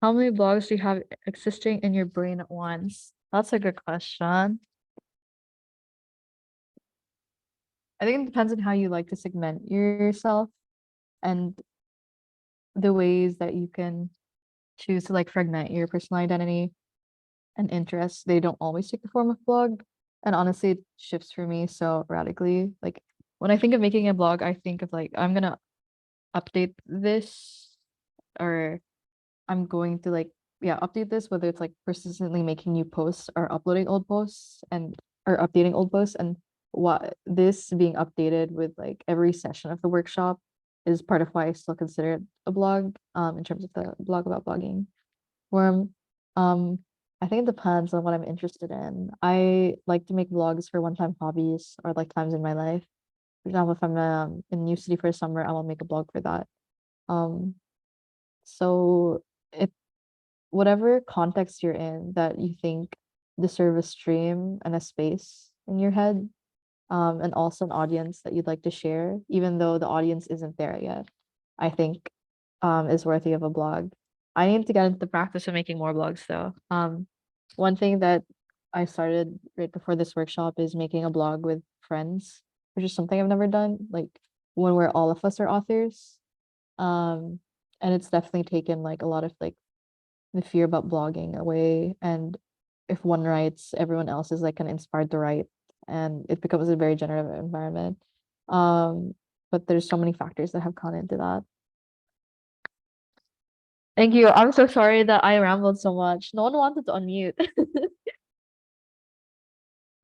how many blogs do you have existing in your brain at once? That's a good question. I think it depends on how you like to segment yourself and the ways that you can choose to like fragment your personal identity and interests. They don't always take the form of blog. And honestly, it shifts for me so radically. Like when I think of making a blog, I think of like, I'm gonna update this, or I'm going to like, yeah, update this, whether it's like persistently making new posts or uploading old posts. And or updating old posts, and what this being updated with like every session of the workshop is part of why I still consider it a blog, in terms of the blog about blogging forum. Um, I think it depends on what I'm interested in. I like to make vlogs for one-time hobbies or like times in my life. For example, if I'm in New City for summer, I will make a blog for that. Um, so it whatever context you're in that you think deserve a stream and a space in your head, and also an audience that you'd like to share, even though the audience isn't there yet, I think is worthy of a blog. I need to get into the practice of making more blogs though. One thing that I started right before this workshop is making a blog with friends, which is something I've never done, like when we're all of us are authors. Um, and it's definitely taken like a lot of like the fear about blogging away. And if one writes, everyone else is like kind of inspired to write, and it becomes a very generative environment. Um, but there's so many factors that have gone into that. Thank you. I'm so sorry that I rambled so much. No one wanted to unmute.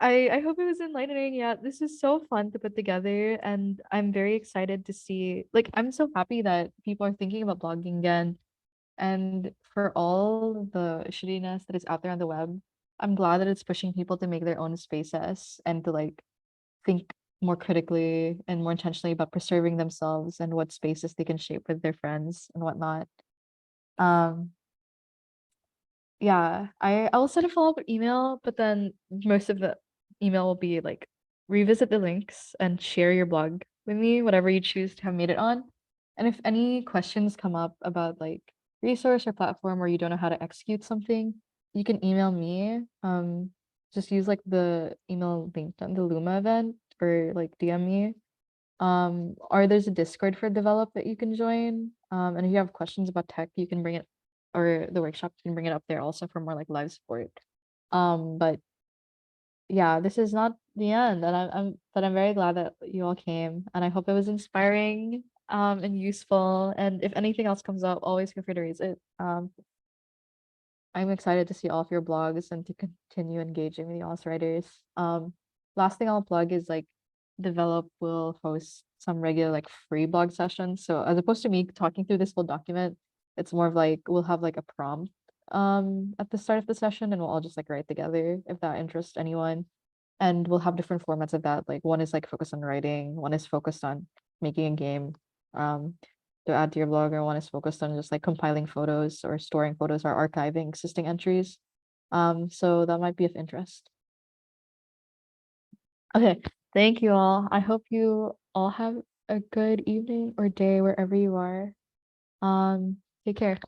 I hope it was enlightening. Yeah, this is so fun to put together, and I'm very excited to see. Like, I'm so happy that people are thinking about blogging again. And for all the shittiness that is out there on the web, I'm glad that it's pushing people to make their own spaces and to like think more critically and more intentionally about preserving themselves and what spaces they can shape with their friends and whatnot. Um, yeah, I will send a follow-up email, but then most of the email will be like revisit the links and share your blog with me, whatever you choose to have made it on. And if any questions come up about like resource or platform where you don't know how to execute something, you can email me. Just use like the email linked on the Luma event or like DM me. Or there's a Discord for Developh that you can join. And if you have questions about tech, you can bring it, or the workshop, you can bring it up there also for more like live support. But yeah, this is not the end, and I'm very glad that you all came, and I hope it was inspiring, and useful. And if anything else comes up, always feel free to raise it. I'm excited to see all of your blogs and to continue engaging with the OS writers. Last thing I'll plug is like Developh will host some regular like free blog sessions. So as opposed to me talking through this whole document, it's more of like we'll have like a prompt at the start of the session, and we'll all just like write together if that interests anyone. And we'll have different formats of that. Like one is like focused on writing, one is focused on making a game. To add to your blog, or one is focused on just like compiling photos or storing photos or archiving existing entries. So that might be of interest. Okay, thank you all. I hope you all have a good evening or day wherever you are. Take care.